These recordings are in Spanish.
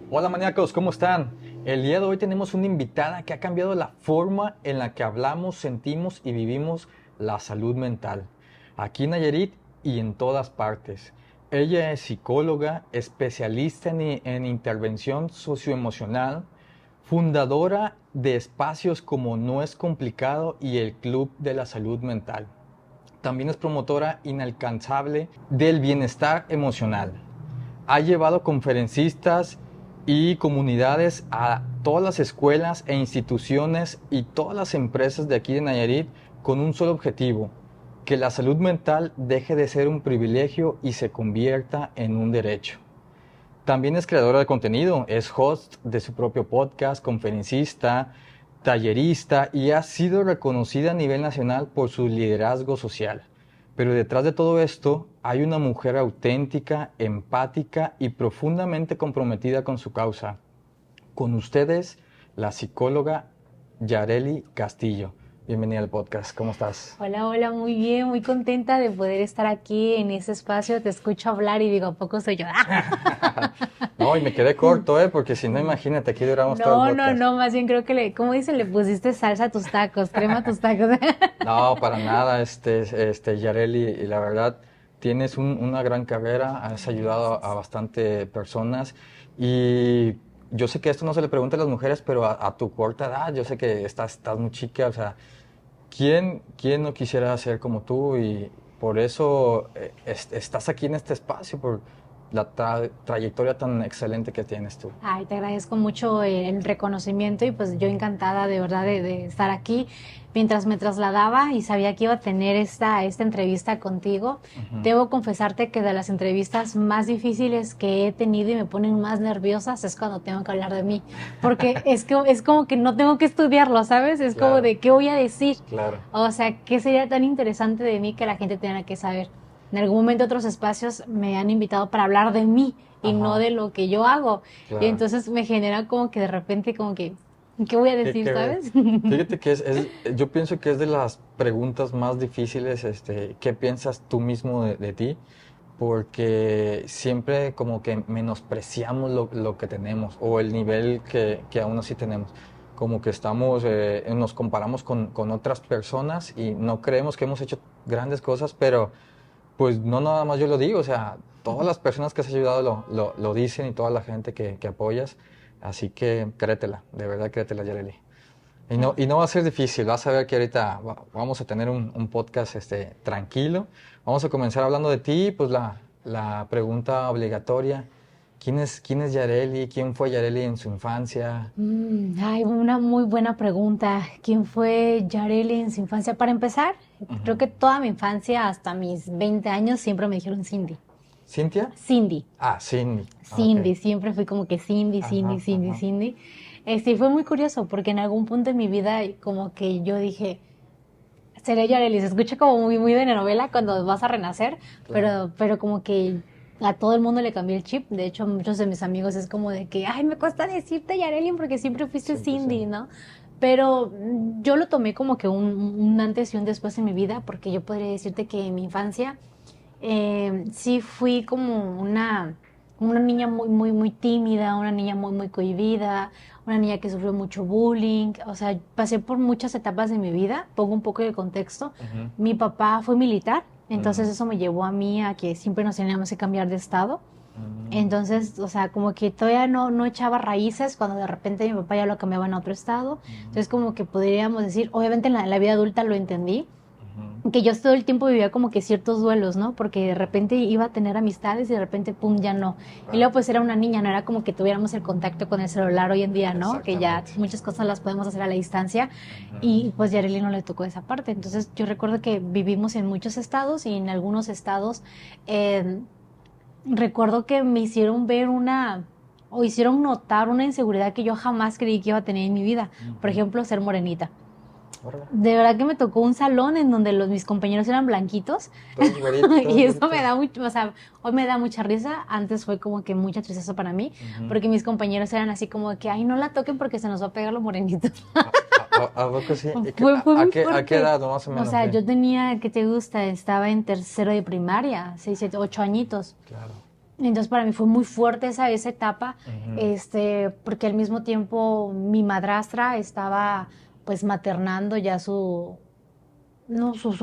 Hola maníacos, ¿cómo están? El día de hoy tenemos una invitada que ha cambiado la forma en la que hablamos, sentimos y vivimos la salud mental, aquí en Nayarit y en todas partes. Ella es psicóloga, especialista en intervención socioemocional, fundadora de espacios como No es Complicado y el Club de la Salud Mental. También es promotora inalcanzable del bienestar emocional. Ha llevado conferencistas y comunidades a todas las escuelas e instituciones y todas las empresas de aquí de Nayarit con un solo objetivo: que la salud mental deje de ser un privilegio y se convierta en un derecho. También es creadora de contenido, es host de su propio podcast, conferencista, tallerista y ha sido reconocida a nivel nacional por su liderazgo social. Pero detrás de todo esto hay una mujer auténtica, empática y profundamente comprometida con su causa. Con ustedes, la psicóloga Yareli Castillo. Bienvenida al podcast, ¿cómo estás? Hola, hola, muy bien, muy contenta de poder estar aquí en ese espacio. Te escucho hablar y digo, ¿a poco soy yo? No, y me quedé corto, porque si no, imagínate, aquí duramos todo el No, no, podcast. no, más bien creo que ¿cómo dicen? Le pusiste salsa a tus tacos, crema a tus tacos. No, para nada, Yareli, y la verdad, tienes una gran carrera, has ayudado a bastante personas y yo sé que esto no se le pregunta a las mujeres, pero a tu corta edad, yo sé que estás muy chica, o sea, ¿quién no quisiera ser como tú? Y por eso estás aquí en este espacio, por la trayectoria tan excelente que tienes tú. Ay, te agradezco mucho el reconocimiento y pues yo encantada de verdad de estar aquí. Mientras me trasladaba y sabía que iba a tener esta entrevista contigo, Ujú. debo confesarte que de las entrevistas más difíciles que he tenido y me ponen más nerviosas es cuando tengo que hablar de mí, porque es como que no tengo que estudiarlo, ¿sabes? Es como Claro, de qué voy a decir, claro. o sea, qué sería tan interesante de mí que la gente tenga que saber. En algún momento otros espacios me han invitado para hablar de mí y no Ajá, de lo que yo hago. Y claro. entonces me genera como que de repente como que, ¿qué voy a Que, decir, que- sabes? Fíjate que yo pienso que es de las preguntas más difíciles, ¿qué piensas tú mismo de ti? Porque siempre como que menospreciamos lo que tenemos o el nivel que aún así tenemos. Como que nos comparamos con otras personas y no creemos que hemos hecho grandes cosas, pero pues no nada más yo lo digo, o sea, todas las personas que has ayudado lo dicen y toda la gente que apoyas. Así que créetela, de verdad créetela, Yareli. Y no va a ser difícil, vas a ver que ahorita vamos a tener un podcast tranquilo. Vamos a comenzar hablando de ti, pues la pregunta obligatoria: ¿quién es Yareli? ¿Quién fue Yareli en su infancia? Ay, una muy buena pregunta. ¿Quién fue Yareli en su infancia? Para empezar, creo Ujú. que toda mi infancia, hasta mis 20 años, siempre me dijeron Cindy. ¿Cintia? Cindy. Ah, Cindy. Ah, ok. Cindy, siempre fui como que Cindy, Cindy, Ajá, Cindy, ajá. Cindy. Fue muy curioso porque en algún punto en mi vida como que yo dije, seré Yareli, se escucha como muy, muy de novela cuando vas a renacer, Claro. pero como que a todo el mundo le cambié el chip. De hecho, muchos de mis amigos es como de que, ay, me cuesta decirte Yareli porque siempre fuiste Siempre Cindy, Cindy. ¿no? Pero yo lo tomé como que un antes y un después en mi vida, porque yo podría decirte que en mi infancia sí fui como una niña muy, muy, muy tímida, una niña muy, muy cohibida, una niña que sufrió mucho bullying. O sea, pasé por muchas etapas de mi vida. Pongo un poco de contexto. Ujú, Mi papá fue militar, entonces ujú, eso me llevó a mí a que siempre nos teníamos que cambiar de estado. mm, Entonces, o sea, como que todavía no echaba raíces cuando de repente mi papá ya lo cambiaban a otro estado. mm, Entonces, como que podríamos decir, obviamente en la vida adulta lo entendí, ujú. que yo todo el tiempo vivía como que ciertos duelos, ¿no? Porque de repente iba a tener amistades y de repente, pum, ya no. Y Claro. luego pues era una niña, no era como que tuviéramos el contacto con el celular hoy en día, ¿no? Que ya Exactamente. muchas cosas las podemos hacer a la distancia Ujú, y pues Yareli no le tocó esa parte. Entonces yo recuerdo que vivimos en muchos estados y en algunos estados eh, recuerdo que me hicieron ver o hicieron notar una inseguridad que yo jamás creí que iba a tener en mi vida. Por ujú. ejemplo, ser morenita. Órale. De verdad que me tocó un salón en donde mis compañeros eran blanquitos Todos y eso me güeritos. da mucho, o sea, hoy me da mucha risa, antes fue como que mucha tristeza para mí, Ujú. porque mis compañeros eran así como de que, ay, no la toquen porque se nos va a pegar lo morenito. ¿A poco sí? ¿Y Fue muy a qué fuerte. edad, más o O menos? sea, Sí. yo tenía, ¿qué te gusta? Estaba en tercero de primaria, 6, 7, 8 añitos. Claro. Entonces para mí fue muy fuerte esa etapa, porque al mismo tiempo mi madrastra estaba pues maternando ya no, su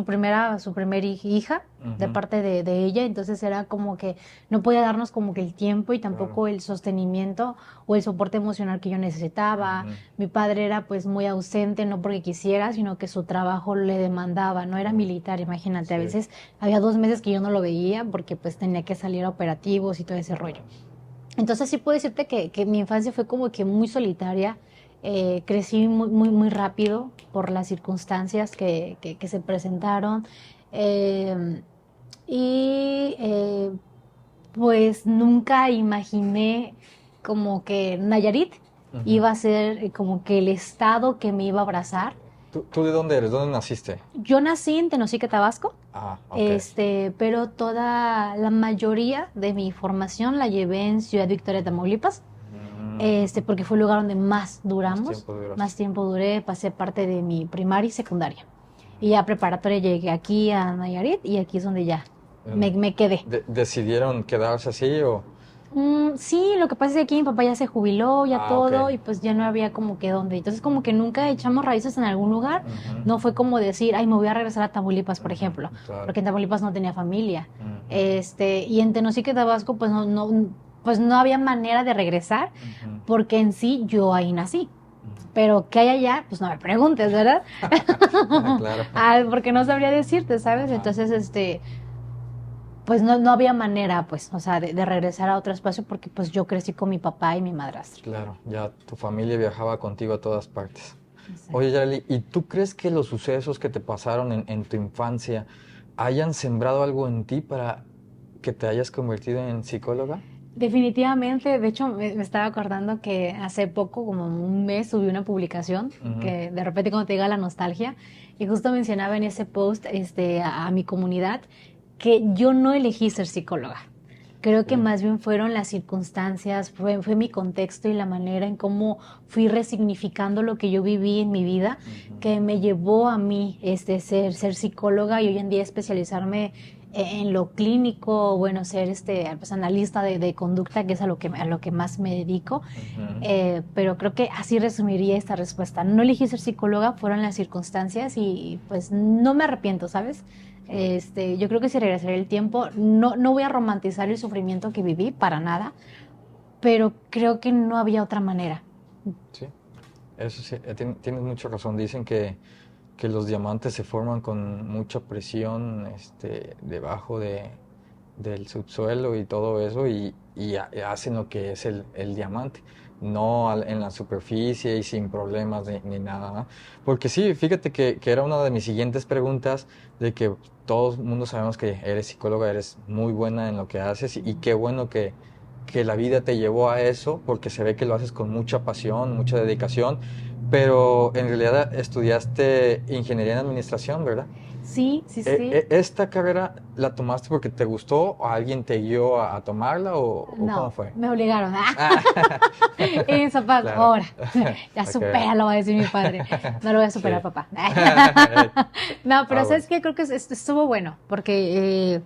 primer hija de Ujú, parte de ella, entonces era como que no podía darnos como que el tiempo y claro. tampoco el sostenimiento o el soporte emocional que yo necesitaba. Ujú, Mi padre era pues muy ausente, no porque quisiera, sino que su trabajo le demandaba, no era claro. militar, imagínate, a Sí, veces había 2 meses que yo no lo veía porque pues tenía que salir a operativos y todo ese rollo. Entonces sí puedo decirte que mi infancia fue como que muy solitaria. Crecí muy rápido por las circunstancias que se presentaron. Eh, y pues nunca imaginé como que Nayarit ujú. iba a ser como que el estado que me iba a abrazar. ¿Tú de dónde eres? ¿Dónde naciste? Yo nací en Tenosique, Tabasco, Ah, ok. pero toda la mayoría de mi formación la llevé en Ciudad Victoria, Tamaulipas, Ujú. porque fue el lugar donde más Más duramos, tiempo duraste. más tiempo duré, pasé parte de mi primaria y secundaria. Y ya preparatoria llegué aquí a Nayarit y aquí es donde ya Em, me quedé. ¿Decidieron quedarse así o...? Sí, lo que pasa es que aquí mi papá ya se jubiló, ya Ah, ok. todo, y pues ya no había como que dónde. Entonces como que nunca echamos raíces en algún lugar. Ujú, No fue como decir, ay, me voy a regresar a Tamaulipas, por ujú, ejemplo, claro. porque en Tamaulipas no tenía familia. Ujú, Y en Tenosique, Tabasco, pues no había manera de regresar, ujú, porque en sí yo ahí nací. ujú. Pero ¿qué hay allá? Pues no me preguntes, ¿verdad? Claro. Porque no sabría decirte, ¿sabes? Ajá. Entonces, pues no había manera, pues, o sea, de regresar a otro espacio porque pues yo crecí con mi papá y mi madrastra. Claro, ya tu familia viajaba contigo a todas partes. Oye, Exacto. Yareli, ¿y tú crees que los sucesos que te pasaron en tu infancia hayan sembrado algo en ti para que te hayas convertido en psicóloga? Definitivamente, de hecho, me estaba acordando que hace poco, como un mes, subí una publicación Ujú, que de repente cuando te llega la nostalgia, y justo mencionaba en ese post a mi comunidad que yo no elegí ser psicóloga. Creo que sí, más bien fueron las circunstancias, fue mi contexto y la manera en cómo fui resignificando lo que yo viví en mi vida ujú, que me llevó a mí ser psicóloga y hoy en día especializarme en lo clínico, bueno, ser pues, analista de conducta, que es a lo que más me dedico. ujú. Pero creo que así resumiría esta respuesta. No elegí ser psicóloga, fueron las circunstancias y pues no me arrepiento, ¿sabes? Claro, Yo creo que si regresaré el tiempo, no voy a romantizar el sufrimiento que viví, para nada, pero creo que no había otra manera. sí, eso sí, tienes mucha razón. Dicen que los diamantes se forman con mucha presión, debajo del subsuelo y todo eso y hacen lo que es el diamante, no en la superficie y sin problemas ni nada, ¿no? Porque sí, fíjate que era una de mis siguientes preguntas de que todo el mundo sabemos que eres psicóloga, eres muy buena en lo que haces y qué bueno que la vida te llevó a eso porque se ve que lo haces con mucha pasión, mucha dedicación, pero en realidad estudiaste ingeniería en administración, ¿verdad? Sí, sí, sí. ¿Esta carrera la tomaste porque te gustó o alguien te guió a tomarla o cómo No, fue? me obligaron. Ah, Y mis papás, claro. ahora, ya Ok. supéralo, va a decir mi padre. No lo voy a superar, Sí. papá. No, pero Bueno. ¿sabes qué? Creo que estuvo bueno, porque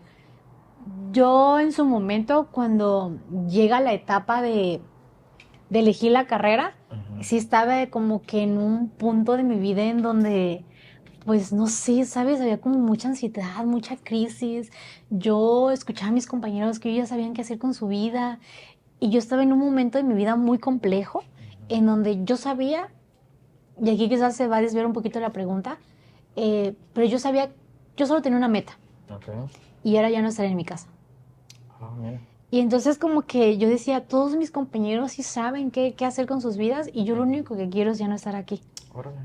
yo en su momento, cuando llega la etapa de elegir la carrera, Ujú, sí estaba como que en un punto de mi vida en donde, pues no sé, ¿sabes? Había como mucha ansiedad, mucha crisis. Yo escuchaba a mis compañeros que ellos ya sabían qué hacer con su vida y yo estaba en un momento de mi vida muy complejo en donde yo sabía, y aquí quizás se va a desviar un poquito la pregunta, pero yo sabía, yo solo tenía una meta ok. y era ya no estar en mi casa. Ah, mira. Y entonces como que yo decía, todos mis compañeros sí saben qué hacer con sus vidas y yo lo Ujú, único que quiero es ya no estar aquí. órale.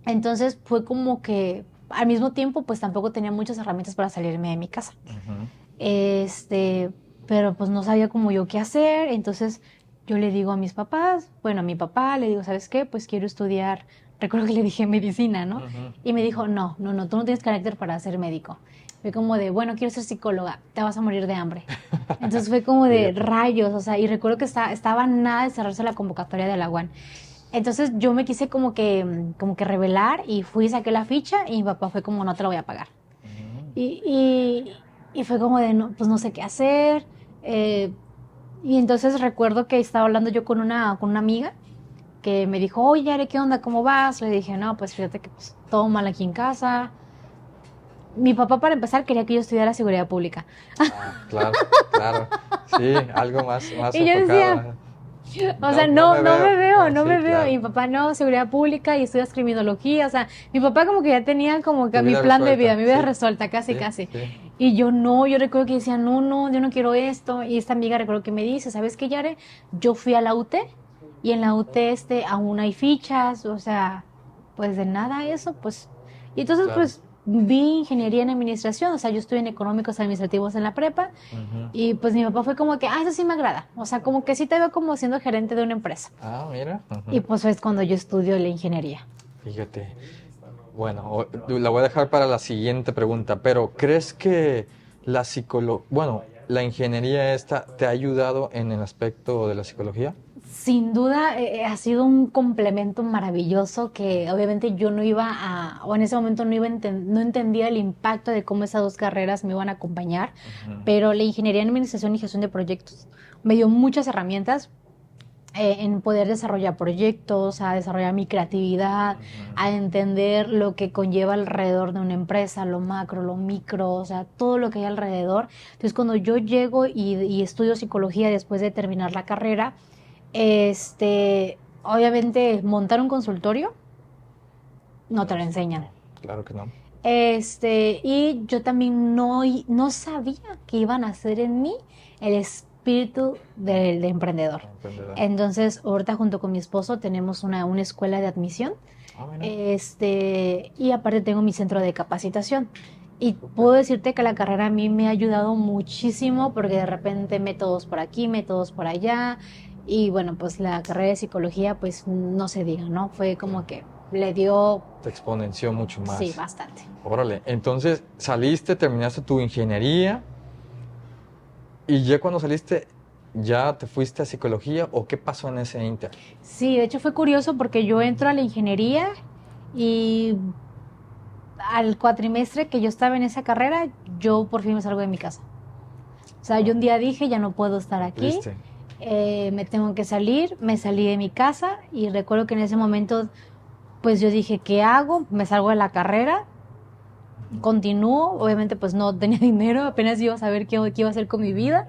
Entonces fue como que al mismo tiempo pues tampoco tenía muchas herramientas para salirme de mi casa. Ujú, Este, pero pues no sabía como yo qué hacer, entonces yo le digo a mis papás, bueno, a mi papá le digo, ¿sabes qué? Pues quiero estudiar, recuerdo que le dije medicina, ¿no? ujú, Y me dijo, no, tú no tienes carácter para ser médico. Fue como de, bueno, quiero ser psicóloga, te vas a morir de hambre. Entonces fue como de fíjate. rayos, o sea, y recuerdo que estaba nada de cerrarse la convocatoria de la UAN. Entonces yo me quise como que revelar y fui, saqué la ficha y mi papá fue como, no te lo voy a pagar. Ujú, Y fue como de, no, pues no sé qué hacer. Y entonces recuerdo que estaba hablando yo con una amiga que me dijo, oye, Yare, ¿qué onda? ¿Cómo vas? Le dije, no, pues fíjate que pues, todo mal aquí en casa. Mi papá, para empezar, quería que yo estudiara seguridad pública. Ah, claro, claro. Sí, algo más Y yo enfocado. decía, o sea, No, no me no veo. me veo, No, no sí, me veo. claro. Y mi papá, no, seguridad pública y estudias criminología. O sea, mi papá como que ya tenía como que Tu mi vida plan de vida, resuelta. mi vida Sí, resuelta, casi, sí, casi. sí. Y yo no, yo recuerdo que decía, no, no, yo no quiero esto. Y esta amiga recuerdo que me dice, ¿sabes qué, Yare? Yo fui a la UT y en la UT aún hay fichas, o sea, pues de nada eso, pues. Y entonces, Claro. pues, vi ingeniería en administración, o sea, yo estuve en económicos administrativos en la prepa. Ujú. Y pues mi papá fue como que, eso sí me agrada. O sea, como que sí te veo como siendo gerente de una empresa. Ah, mira. Y Ujú. pues es cuando yo estudio la ingeniería. Fíjate. Bueno, la voy a dejar para la siguiente pregunta, pero ¿crees que la ingeniería esta te ha ayudado en el aspecto de la psicología? Sin duda ha sido un complemento maravilloso que obviamente yo no iba o en ese momento no entendía el impacto de cómo esas dos carreras me iban a acompañar, Ujú. pero la ingeniería en administración y gestión de proyectos me dio muchas herramientas en poder desarrollar proyectos, a desarrollar mi creatividad, a entender lo que conlleva alrededor de una empresa, lo macro, lo micro, o sea, todo lo que hay alrededor. Entonces, cuando yo llego y estudio psicología después de terminar la carrera, obviamente montar un consultorio no te lo enseñan. Claro que no. Y yo también no sabía que iban a hacer en mí el espíritu de emprendedor. Emprendedor. Entonces, ahorita junto con mi esposo tenemos una escuela de admisión, Ah, mira. y aparte tengo mi centro de capacitación. Y puedo decirte que la carrera a mí me ha ayudado muchísimo porque de repente métodos por aquí, métodos por allá. Y bueno, pues la carrera de psicología, pues no se diga, ¿no? Fue como que le dio, Te exponenció mucho sí, más. bastante. Órale. Entonces, saliste, terminaste tu ingeniería y ya cuando saliste, ¿ya te fuiste a psicología o qué pasó en ese inter? Sí, de hecho fue curioso porque yo entro a la ingeniería y al cuatrimestre que yo estaba en esa carrera, yo por fin me salgo de mi casa. O sea, yo un día dije, ya no puedo estar aquí, ¿Viste? me tengo que salir, me salí de mi casa y recuerdo que en ese momento, pues yo dije, ¿qué hago? Me salgo de la carrera, continúo, obviamente pues no tenía dinero, apenas iba a saber qué iba a hacer con mi vida.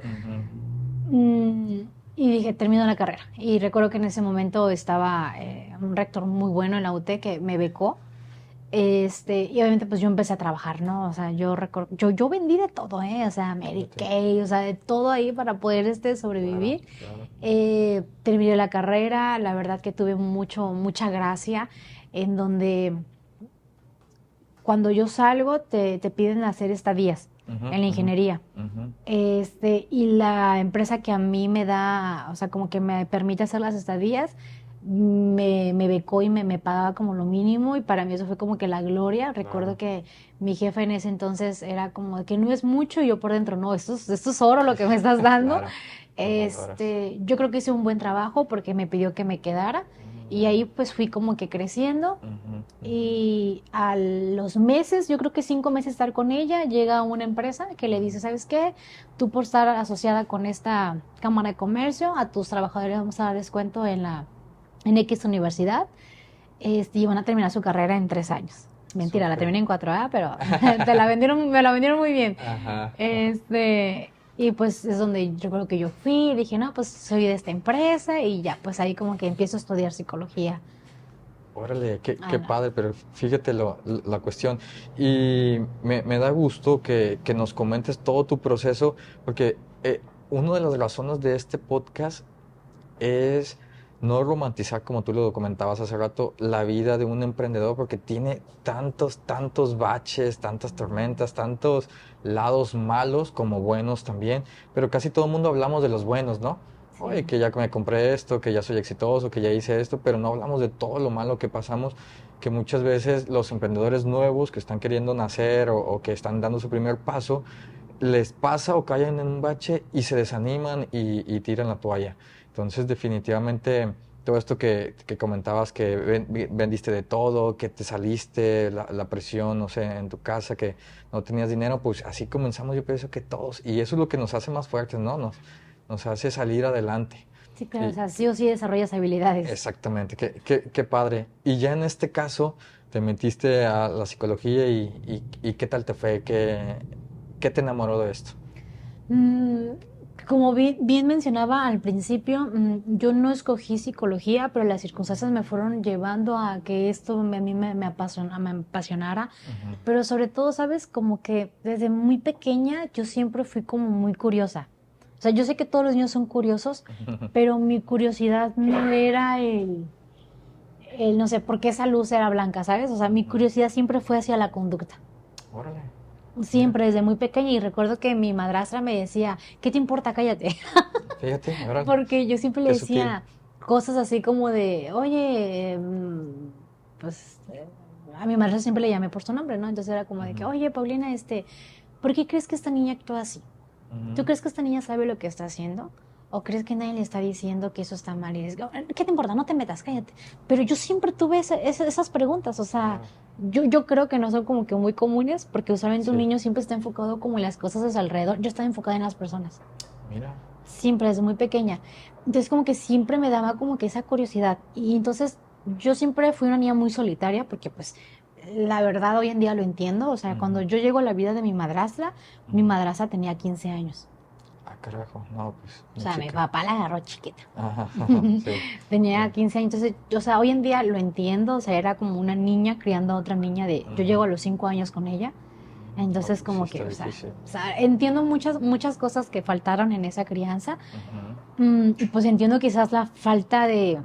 Y dije, termino la carrera. Y recuerdo que en ese momento estaba un rector muy bueno en la UT que me becó. Y obviamente pues yo empecé a trabajar, ¿no? O sea, yo vendí de todo, ¿eh? O sea, Mary Kay, o sea, de todo ahí para poder sobrevivir. Claro. Terminé la carrera, la verdad que tuve mucha gracia, en donde cuando yo salgo te piden hacer estadías Ujú, en la ingeniería. ujú. Y la empresa que a mí me da, o sea, como que me permite hacer las estadías, me becó y me pagaba como lo mínimo y para mí eso fue como que la gloria. Recuerdo que mi jefe en ese entonces era como que no es mucho y yo por dentro, no, esto es oro lo que me estás dando. Claro, lo valoras. Yo creo que hice un buen trabajo porque me pidió que me quedara y ahí pues fui como que creciendo. Ujú, Y a los meses, yo creo que 5 meses de estar con ella, llega una empresa que le dice, ¿sabes qué? Tú por estar asociada con esta Cámara de Comercio, a tus trabajadores vamos a dar descuento en X universidad, y van a terminar su carrera en 3 años. Mentira, la Súper. terminé en 4A, pero me la vendieron muy bien. Ajá. Y pues es donde yo creo que yo fui, dije, no, pues soy de esta empresa y ya, pues ahí como que empiezo a estudiar psicología. Órale, qué Ah, no. padre, pero fíjate la cuestión. Y me da gusto que nos comentes todo tu proceso, porque una de las razones de este podcast es no romantizar, como tú lo comentabas hace rato, la vida de un emprendedor, porque tiene tantos baches, tantas tormentas, tantos lados malos como buenos también, pero casi todo el mundo hablamos de los buenos, ¿no? Oye, que ya me compré esto, que ya soy exitoso, que ya hice esto, pero no hablamos de todo lo malo que pasamos, que muchas veces los emprendedores nuevos que están queriendo nacer o que están dando su primer paso, les pasa o caen en un bache y se desaniman y tiran la toalla. Entonces, definitivamente todo esto que comentabas, que vendiste de todo, que te saliste, la presión, no sé, en tu casa, que no tenías dinero, pues así comenzamos, yo pienso que todos, y eso es lo que nos hace más fuertes, ¿no? Nos hace salir adelante. Sí, claro, o Y, sea, sí o sí desarrollas habilidades. exactamente, qué padre. Y ya en este caso, te metiste a la psicología y ¿qué tal te fue? ¿Qué te enamoró de esto? Mm, Como bien mencionaba al principio, yo no escogí psicología, pero las circunstancias me fueron llevando a que esto a mí me apasionara. Ujú. Pero sobre todo, ¿sabes? Como que desde muy pequeña yo siempre fui como muy curiosa. O sea, yo sé que todos los niños son curiosos, pero mi curiosidad no era no sé, por qué esa luz era blanca, ¿sabes? O sea, mi curiosidad siempre fue hacia la conducta. Órale, mira, Siempre, desde muy pequeña. Y recuerdo que mi madrastra me decía, ¿qué te importa? Cállate. fíjate, órale, Porque yo siempre le qué sutil. decía cosas así como de, oye, pues a mi madrastra siempre le llamé por su nombre, ¿no? Entonces era como de que, Ujú, oye, Paulina, ¿por qué crees que esta niña actúa así? ¿Tú ujú. crees que esta niña sabe lo que está haciendo? ¿O crees que nadie le está diciendo que eso está mal? Y dices, ¿qué te importa? No te metas, cállate. Pero yo siempre tuve esas preguntas, o sea, Claro, yo creo que no son como que muy comunes, porque usualmente un sí, niño siempre está enfocado como en las cosas a su alrededor. Yo estaba enfocada en las personas, mira, siempre, desde muy pequeña. Entonces como que siempre me daba como que esa curiosidad. Y entonces yo siempre fui una niña muy solitaria, porque pues la verdad hoy en día lo entiendo. O sea, cuando ujú, yo llego a la vida de mi ujú. madrastra tenía 15 años. Ah, carajo, no, pues, O muy sea, mi chica. papá la agarró chiquita. Ajá, sí, Tenía sí. 15 años. Entonces, o sea, hoy en día lo entiendo. O sea, era como una niña criando a otra niña de... Yo Ujú. llego a los 5 años con ella. No, Entonces, pues sí como que, está difícil. o sea, entiendo muchas cosas que faltaron en esa crianza. Ujú, Y pues entiendo quizás la falta de...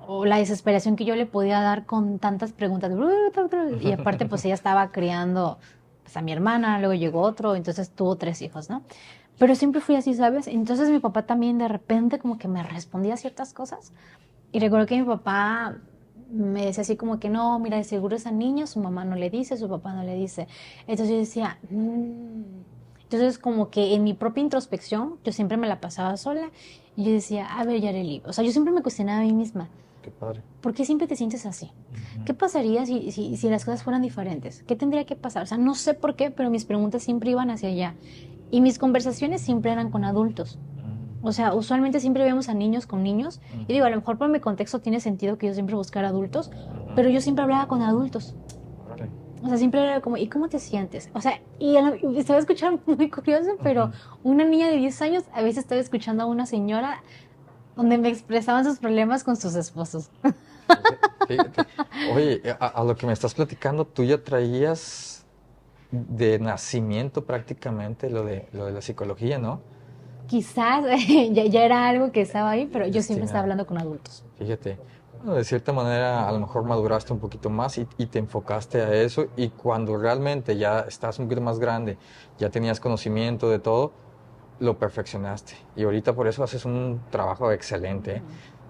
o la desesperación que yo le podía dar con tantas preguntas. Y aparte, pues ella estaba criando pues, a mi hermana, luego llegó otro, entonces tuvo 3 hijos, ¿no? Pero siempre fui así, ¿sabes? Entonces mi papá también de repente como que me respondía ciertas cosas. Y recuerdo que mi papá me decía así como que no, mira, de seguro esa niña, su mamá no le dice, su papá no le dice. Entonces yo decía, Entonces como que en mi propia introspección yo siempre me la pasaba sola y yo decía, a ver, Yareli, o sea, yo siempre me cuestionaba a mí misma, qué padre. ¿por qué siempre te sientes así? Ujú, ¿Qué pasaría si las cosas fueran diferentes? ¿Qué tendría que pasar? O sea, no sé por qué, pero mis preguntas siempre iban hacia allá. Y mis conversaciones siempre eran con adultos. O sea, usualmente siempre vemos a niños con niños. Y digo, a lo mejor por mi contexto tiene sentido que yo siempre buscara adultos, ujú. pero yo siempre hablaba con adultos. Órale. O sea, siempre era como, ¿y cómo te sientes? O sea, y se va a escuchar muy curioso, pero Ujú. una niña de 10 años a veces estaba escuchando a una señora donde me expresaban sus problemas con sus esposos. Fíjate. Oye, a lo que me estás platicando, tú ya traías de nacimiento prácticamente lo de la psicología, ¿no? Quizás ya era algo que estaba ahí, pero yo siempre estaba Destinado. hablando con adultos. Fíjate. Bueno, de cierta manera, a lo mejor maduraste un poquito más y te enfocaste a eso. Y cuando realmente ya estás un poquito más grande, ya tenías conocimiento de todo, lo perfeccionaste. Y ahorita por eso haces un trabajo excelente,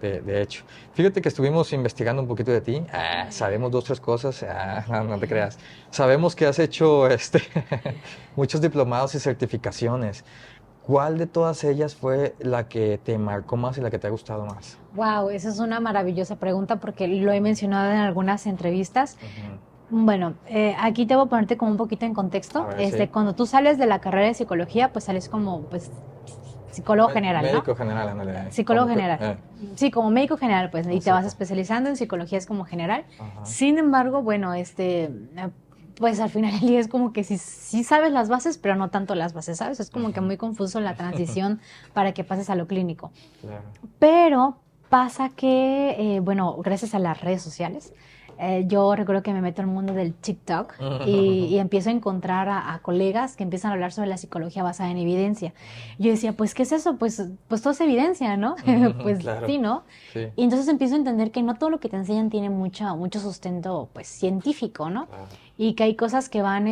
¿eh? De hecho. Fíjate que estuvimos investigando un poquito de ti. Sabemos dos, tres cosas. No te creas. Sabemos que has hecho muchos diplomados y certificaciones. ¿Cuál de todas ellas fue la que te marcó más y la que te ha gustado más? Wow, esa es una maravillosa pregunta porque lo he mencionado en algunas entrevistas. Ujú. Bueno, aquí te voy a ponerte como un poquito en A contexto. ver, sí. Cuando tú sales de la carrera de psicología, pues sales como pues psicólogo general, ¿no? Médico general, ándale. Psicólogo general. Eh, Sí, como médico general, pues, y te vas exacto. especializando en psicologías como general. Ajá. Sin embargo, bueno, pues al final del día es como que sí sabes las bases, pero no tanto las bases, ¿sabes? Es como que Ujú. muy confuso la transición para que pases a lo clínico. Claro. Pero pasa que, bueno, gracias a las redes sociales, yo recuerdo que me meto en el mundo del TikTok y empiezo a encontrar a colegas que empiezan a hablar sobre la psicología basada en evidencia. Yo decía, pues, ¿qué es eso? Pues todo es evidencia, ¿no? Pues Claro. sí, ¿no? Sí. Y entonces empiezo a entender que no todo lo que te enseñan tiene mucho sustento, pues, científico, ¿no? Claro. Y que hay cosas que van,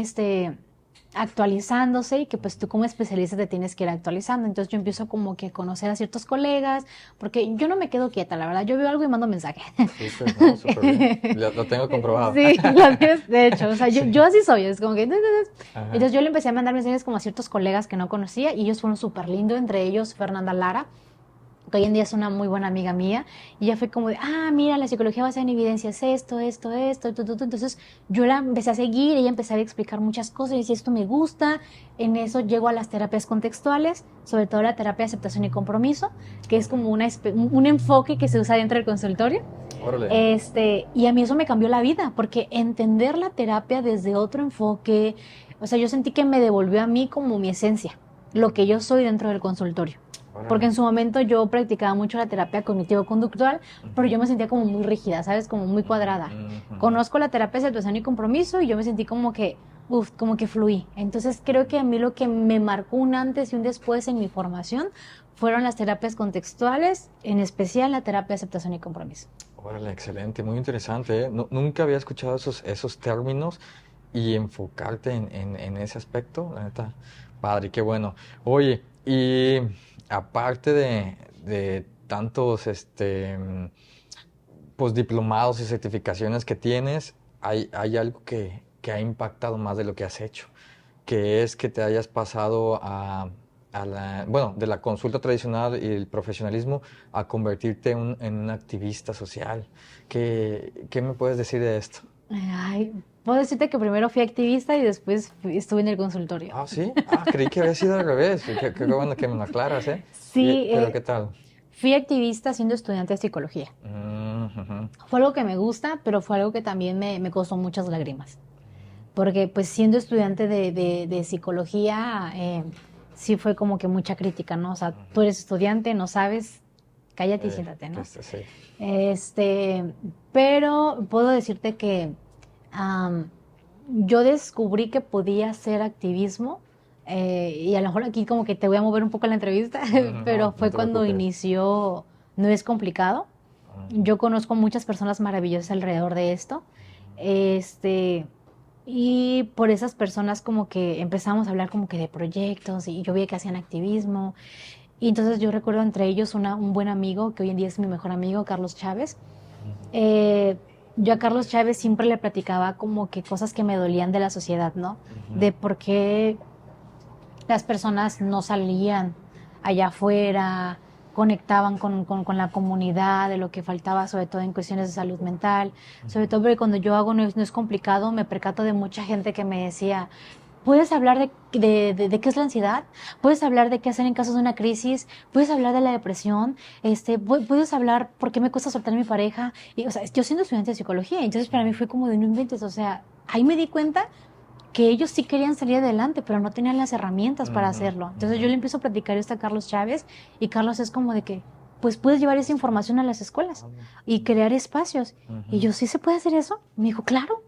actualizándose y que pues tú como especialista te tienes que ir actualizando. Entonces yo empiezo como que a conocer a ciertos colegas, porque yo no me quedo quieta, la verdad. Yo veo algo y mando mensaje. Súper, no, súper bien. Lo tengo comprobado. Sí, lo tienes, de hecho, o sea, yo, Sí. yo así soy, es como que... Ajá. Entonces yo le empecé a mandar mensajes como a ciertos colegas que no conocía y ellos fueron súper lindos, entre ellos Fernanda Lara, que hoy en día es una muy buena amiga mía, y ella fue como de, mira, la psicología basada en evidencia es esto. Entonces yo la empecé a seguir, ella empezaba a explicar muchas cosas, y decía, esto me gusta. En eso llego a las terapias contextuales, sobre todo la terapia de aceptación y compromiso, que es como un enfoque que se usa dentro del consultorio. Órale. Y a mí eso me cambió la vida, porque entender la terapia desde otro enfoque, o sea, yo sentí que me devolvió a mí como mi esencia, lo que yo soy dentro del consultorio. Porque Órale. en su momento yo practicaba mucho la terapia cognitivo-conductual, pero yo me sentía como muy rígida, ¿sabes? Como muy cuadrada. Ujú. Conozco la terapia de aceptación y compromiso y yo me sentí como que, como que fluí. Entonces creo que a mí lo que me marcó un antes y un después en mi formación fueron las terapias contextuales, en especial la terapia de aceptación y compromiso. Órale, excelente, muy interesante, ¿eh? Nunca había escuchado esos términos y enfocarte en ese aspecto, la neta, padre, qué bueno. Oye, y aparte de tantos pues diplomados y certificaciones que tienes, hay algo que ha impactado más de lo que has hecho, que es que te hayas pasado bueno, de la consulta tradicional y el profesionalismo a convertirte en un activista social. ¿Qué me puedes decir de esto? Ay, puedo decirte que primero fui activista y después estuve en el consultorio. Ah, sí. Ah, creí que había sido al revés. Qué bueno que me lo aclaras, ¿eh? Sí, Pero ¿qué tal? fui activista siendo estudiante de psicología. Ujú. Fue algo que me gusta, pero fue algo que también me costó muchas lágrimas. Porque pues siendo estudiante de psicología, sí fue como que mucha crítica, ¿no? O sea, tú eres estudiante, no sabes, cállate y siéntate, Que ¿no? sí. Este, pero puedo decirte que am, yo descubrí que podía hacer activismo, y a lo mejor aquí como que te voy a mover un poco en la entrevista, pero No, no fue te cuando preocupes. inició No es complicado. Yo conozco muchas personas maravillosas alrededor de esto. Este, y por esas personas como que empezamos a hablar como que de proyectos y yo veía que hacían activismo. Y entonces yo recuerdo entre ellos un buen amigo, que hoy en día es mi mejor amigo, Carlos Chávez. Eh, yo a Carlos Chávez siempre le platicaba como que cosas que me dolían de la sociedad, ¿no? Ujú. De por qué las personas no salían allá afuera, conectaban con la comunidad, de lo que faltaba, sobre todo en cuestiones de salud mental. Sobre todo porque cuando yo hago no es complicado, me percato de mucha gente que me decía, ¿puedes hablar de qué es la ansiedad? ¿Puedes hablar de qué hacer en caso de una crisis? ¿Puedes hablar de la depresión? ¿Puedes hablar por qué me cuesta soltar a mi pareja? Y, o sea, yo siendo estudiante de psicología, entonces para mí fue como de no inventes, o sea, ahí me di cuenta que ellos sí querían salir adelante, pero no tenían las herramientas para Ujú, hacerlo. Entonces ujú. yo le empiezo a platicar esto a Carlos Chávez y Carlos es como de que, pues puedes llevar esa información a las escuelas y crear espacios. Y Ujú. yo, ¿sí se puede hacer eso? Me dijo, claro.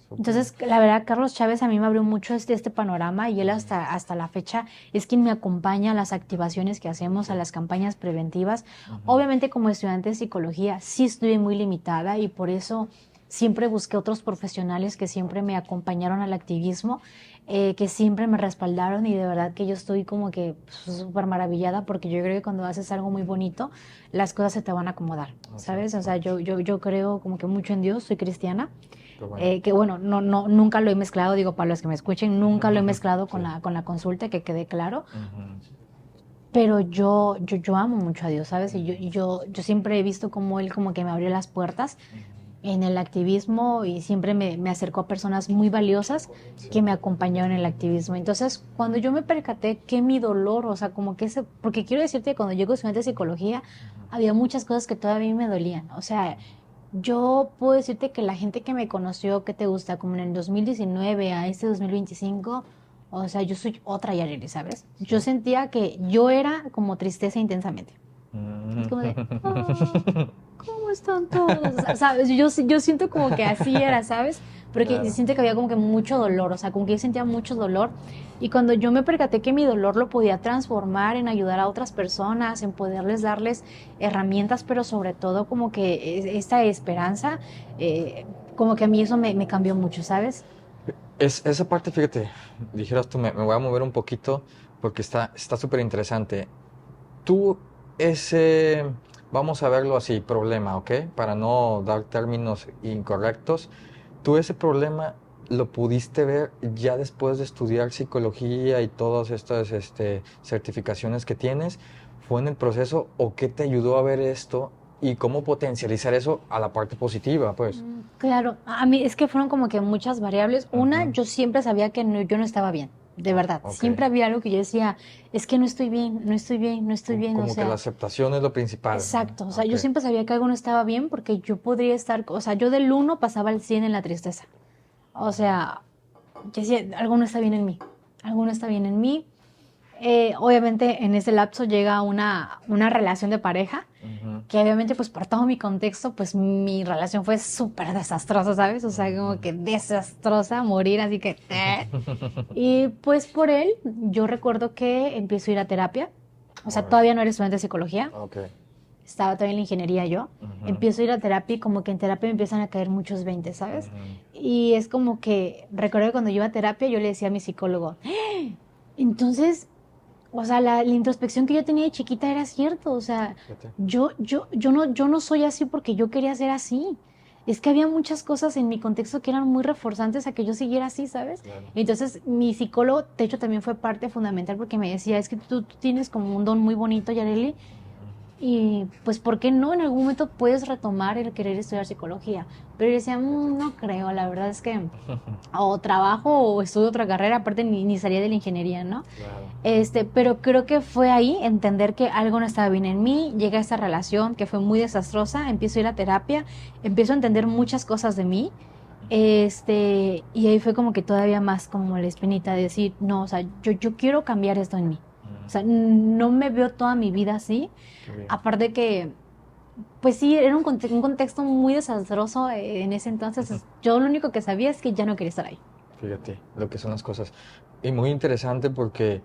Súper. Entonces, la verdad, Carlos Chávez a mí me abrió mucho este panorama y él hasta la fecha es quien me acompaña a las activaciones que hacemos, a las campañas preventivas. Ujú. Obviamente, como estudiante de psicología, sí estuve muy limitada y por eso siempre busqué otros profesionales que siempre me acompañaron al activismo, que siempre me respaldaron y de verdad que yo estoy como que súper maravillada porque yo creo que cuando haces algo muy bonito, las cosas se te van a acomodar, ¿sabes? O sea, yo creo como que mucho en Dios, soy cristiana, Qué bueno. que bueno, nunca lo he mezclado, digo, para los que me escuchen, nunca lo he mezclado Sí. con la consulta, que quede claro, Ujú. pero yo amo mucho a Dios, ¿sabes? Y yo siempre he visto cómo Él como que me abrió las puertas en el activismo y siempre me acercó a personas muy valiosas Sí. que me acompañaron en el activismo. Entonces, cuando yo me percaté que mi dolor, o sea, como que porque quiero decirte que cuando llego estudiante de psicología, había muchas cosas que todavía me dolían, o sea, yo puedo decirte que la gente que me conoció, ¿qué te gusta? Como en el 2019 a este 2025, o sea, yo soy otra Yareli, ¿sabes? Yo Sí. sentía que yo era como tristeza intensamente. Es como de, ¿cómo están todos? ¿Sabes? Yo siento como que así era, ¿sabes? Porque Claro. siento que había como que mucho dolor, o sea, como que yo sentía mucho dolor. Y cuando yo me percaté que mi dolor lo podía transformar en ayudar a otras personas, en poderles darles herramientas, pero sobre todo como que esta esperanza, como que a mí eso me cambió mucho, ¿sabes? Esa parte, fíjate, dijeras tú, me voy a mover un poquito porque está súper interesante. Tú, ese, vamos a verlo así, problema, ¿ok? Para no dar términos incorrectos. ¿Tú ese problema lo pudiste ver ya después de estudiar psicología y todas estas certificaciones que tienes? fue en el proceso o qué te ayudó a ver esto y cómo potencializar eso a la parte positiva, pues? Claro, a mí es que fueron como que muchas variables. Una, Ujú. yo siempre sabía que yo no estaba bien, de verdad. Ok. Siempre había algo que yo decía, es que no estoy bien, no estoy bien, no estoy bien, o Como que la sea, aceptación es lo principal. exacto. O sea, Ok. yo siempre sabía que algo no estaba bien porque yo podría estar, o sea, yo del 1 pasaba al 100 en la tristeza. O sea, yo decía, algo no está bien en mí, algo no está bien en mí. Obviamente en ese lapso llega una relación de pareja Ujú, que obviamente pues por todo mi contexto pues mi relación fue súper desastrosa, ¿sabes? O sea, como que desastrosa, morir, así que... Y pues por él yo recuerdo que empiezo a ir a terapia, o sea, órale, todavía no era estudiante de psicología, ok. estaba todavía en la ingeniería yo, Ujú, empiezo a ir a terapia y como que en terapia me empiezan a caer muchos 20, ¿sabes? ujú, Y es como que recuerdo que cuando yo iba a terapia yo le decía a mi psicólogo, entonces o sea, la introspección que yo tenía de chiquita era cierto. O sea, fíjate. yo no soy así porque yo quería ser así. Es que había muchas cosas en mi contexto que eran muy reforzantes a que yo siguiera así, ¿sabes? Claro. Entonces, mi psicólogo, de hecho, también fue parte fundamental porque me decía, es que tú tienes como un don muy bonito, Yareli, y pues, ¿por qué no? En algún momento puedes retomar el querer estudiar psicología. Pero yo decía, no creo, la verdad es que o trabajo o estudio otra carrera, aparte ni salía de la ingeniería, ¿no? Claro. Pero creo que fue ahí entender que algo no estaba bien en mí, llega esta relación que fue muy desastrosa, empiezo a ir a terapia, empiezo a entender muchas cosas de mí, y ahí fue como que todavía más como la espinita de decir, no, o sea, yo quiero cambiar esto en mí. O sea, no me veo toda mi vida así, Qué bien. aparte que, pues sí, era un contexto muy desastroso en ese entonces, yo lo único que sabía es que ya no quería estar ahí. Fíjate lo que son las cosas. Y muy interesante porque,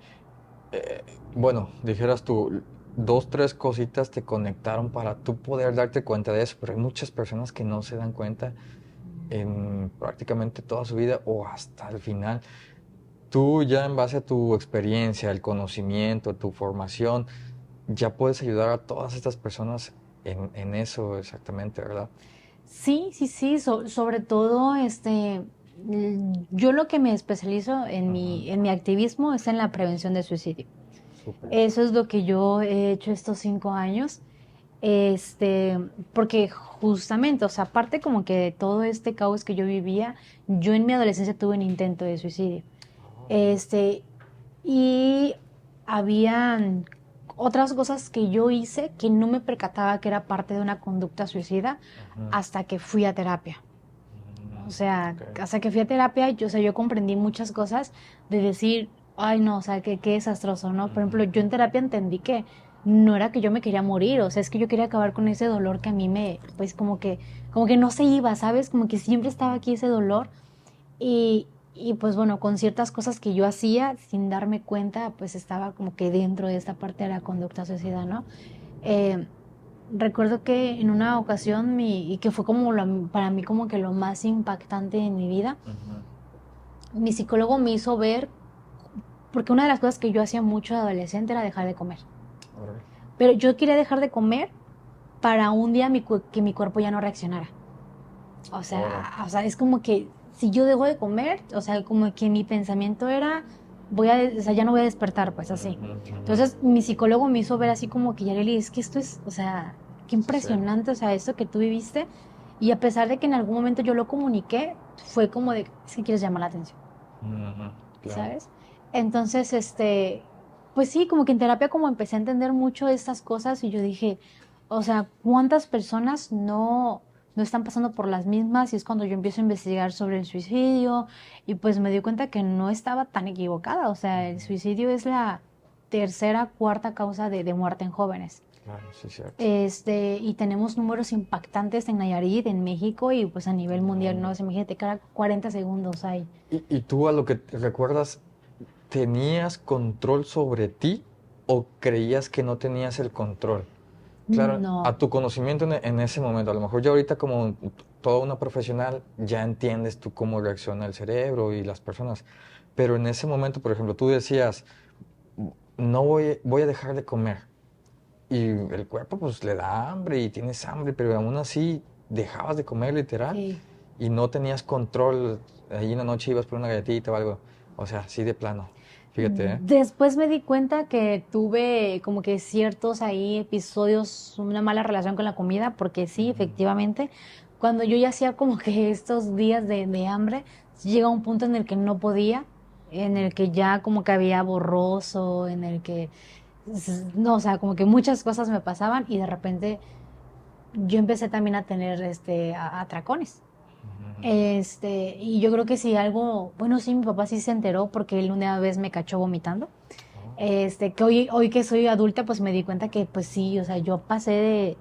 eh, bueno, dijeras tú, dos, tres cositas te conectaron para tú poder darte cuenta de eso, pero hay muchas personas que no se dan cuenta en prácticamente toda su vida o hasta el final. Tú ya en base a tu experiencia, el conocimiento, tu formación, ya puedes ayudar a todas estas personas en eso exactamente, ¿verdad? Sí, sí, sí, sobre todo, yo lo que me especializo Ujú, en mi activismo es en la prevención del suicidio. súper. Eso es lo que yo he hecho estos 5 años, porque justamente, o sea, aparte como que de todo este caos que yo vivía, yo en mi adolescencia tuve un intento de suicidio. Oh, Este, y habían otras cosas que yo hice que no me percataba que era parte de una conducta suicida ujú, hasta que fui a terapia. O sea, ok. hasta que fui a terapia, yo, o sea, yo comprendí muchas cosas de decir, ay no, o sea, qué desastroso, ¿no? Por ejemplo, yo en terapia entendí que no era que yo me quería morir, o sea, es que yo quería acabar con ese dolor que a mí pues como que no se iba, ¿sabes? Como que siempre estaba aquí ese dolor y pues bueno, con ciertas cosas que yo hacía sin darme cuenta, pues estaba como que dentro de esta parte de la conducta suicida, ¿no? Eh, Recuerdo que en una ocasión, y que fue como para mí como que lo más impactante en mi vida, Ujú, mi psicólogo me hizo ver, porque una de las cosas que yo hacía mucho de adolescente era dejar de comer. órale. Pero yo quería dejar de comer para un día que mi cuerpo ya no reaccionara. Órale. O sea, es como que si yo dejo de comer, o sea, como que mi pensamiento era, o sea, ya no voy a despertar, pues así. Ujú, ujú. Entonces, mi psicólogo me hizo ver así como que, Yareli, es que esto es, o sea, qué Sí, sí. impresionante, o sea, esto que tú viviste. Y a pesar de que en algún momento yo lo comuniqué, fue como de, es que quieres llamar la atención, Ujú, claro. ¿sabes? Entonces, pues sí, como que en terapia como empecé a entender mucho de estas cosas y yo dije, o sea, ¿cuántas personas no están pasando por las mismas? Y es cuando yo empiezo a investigar sobre el suicidio y pues me di cuenta que no estaba tan equivocada. O sea, el suicidio es la tercera, cuarta causa de muerte en jóvenes. Claro, sí, cierto. Y tenemos números impactantes en Nayarit, en México y pues a nivel En el mundial, ¿no? mundo. O sea, imagínate, cada 40 segundos hay. Y tú a lo que te recuerdas, ¿tenías control sobre ti o creías que no tenías el control? Claro, No. a tu conocimiento en ese momento, a lo mejor ya ahorita como toda una profesional ya entiendes tú cómo reacciona el cerebro y las personas, pero en ese momento, por ejemplo, tú decías, no voy a dejar de comer y el cuerpo pues le da hambre y tienes hambre, pero aún así dejabas de comer literal Sí. y no tenías control, ahí en la noche ibas por una galletita o algo, o sea, así de plano. Fíjate, ¿eh? Después me di cuenta que tuve como que ciertos ahí episodios, una mala relación con la comida, porque sí, efectivamente, cuando yo ya hacía como que estos días de hambre, llega un punto en el que no podía, en el que ya como que había borroso, en el que, no, o sea, como que muchas cosas me pasaban y de repente yo empecé también a tener atracones. Y yo creo que si algo, bueno, sí, mi papá sí se enteró porque él una vez me cachó vomitando. Que hoy que soy adulta, pues me di cuenta que, pues sí, o sea, yo pasé de,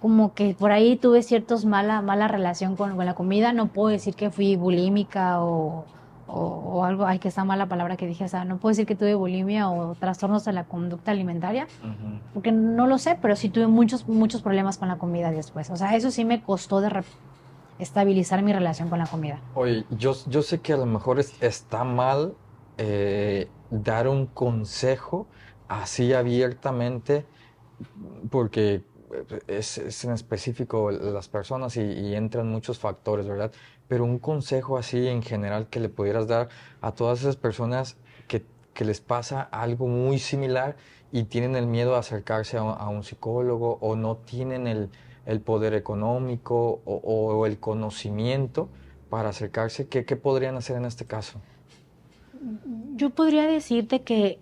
como que por ahí tuve ciertos mala relación con la comida. No puedo decir que fui bulímica o algo, ay, que está mala palabra que dije, o sea, no puedo decir que tuve bulimia o trastornos de la conducta alimentaria, Ujú. porque no lo sé, pero sí tuve muchos problemas con la comida después. O sea, eso sí me costó estabilizar mi relación con la comida. Oye, yo sé que a lo mejor está mal dar un consejo así abiertamente, porque es en específico las personas y entran muchos factores, ¿verdad? Pero un consejo así en general que le pudieras dar a todas esas personas que, que les pasa algo muy similar y tienen el miedo a acercarse a un psicólogo o no tienen el poder económico o el conocimiento para acercarse, ¿qué podrían hacer en este caso? Yo podría decirte que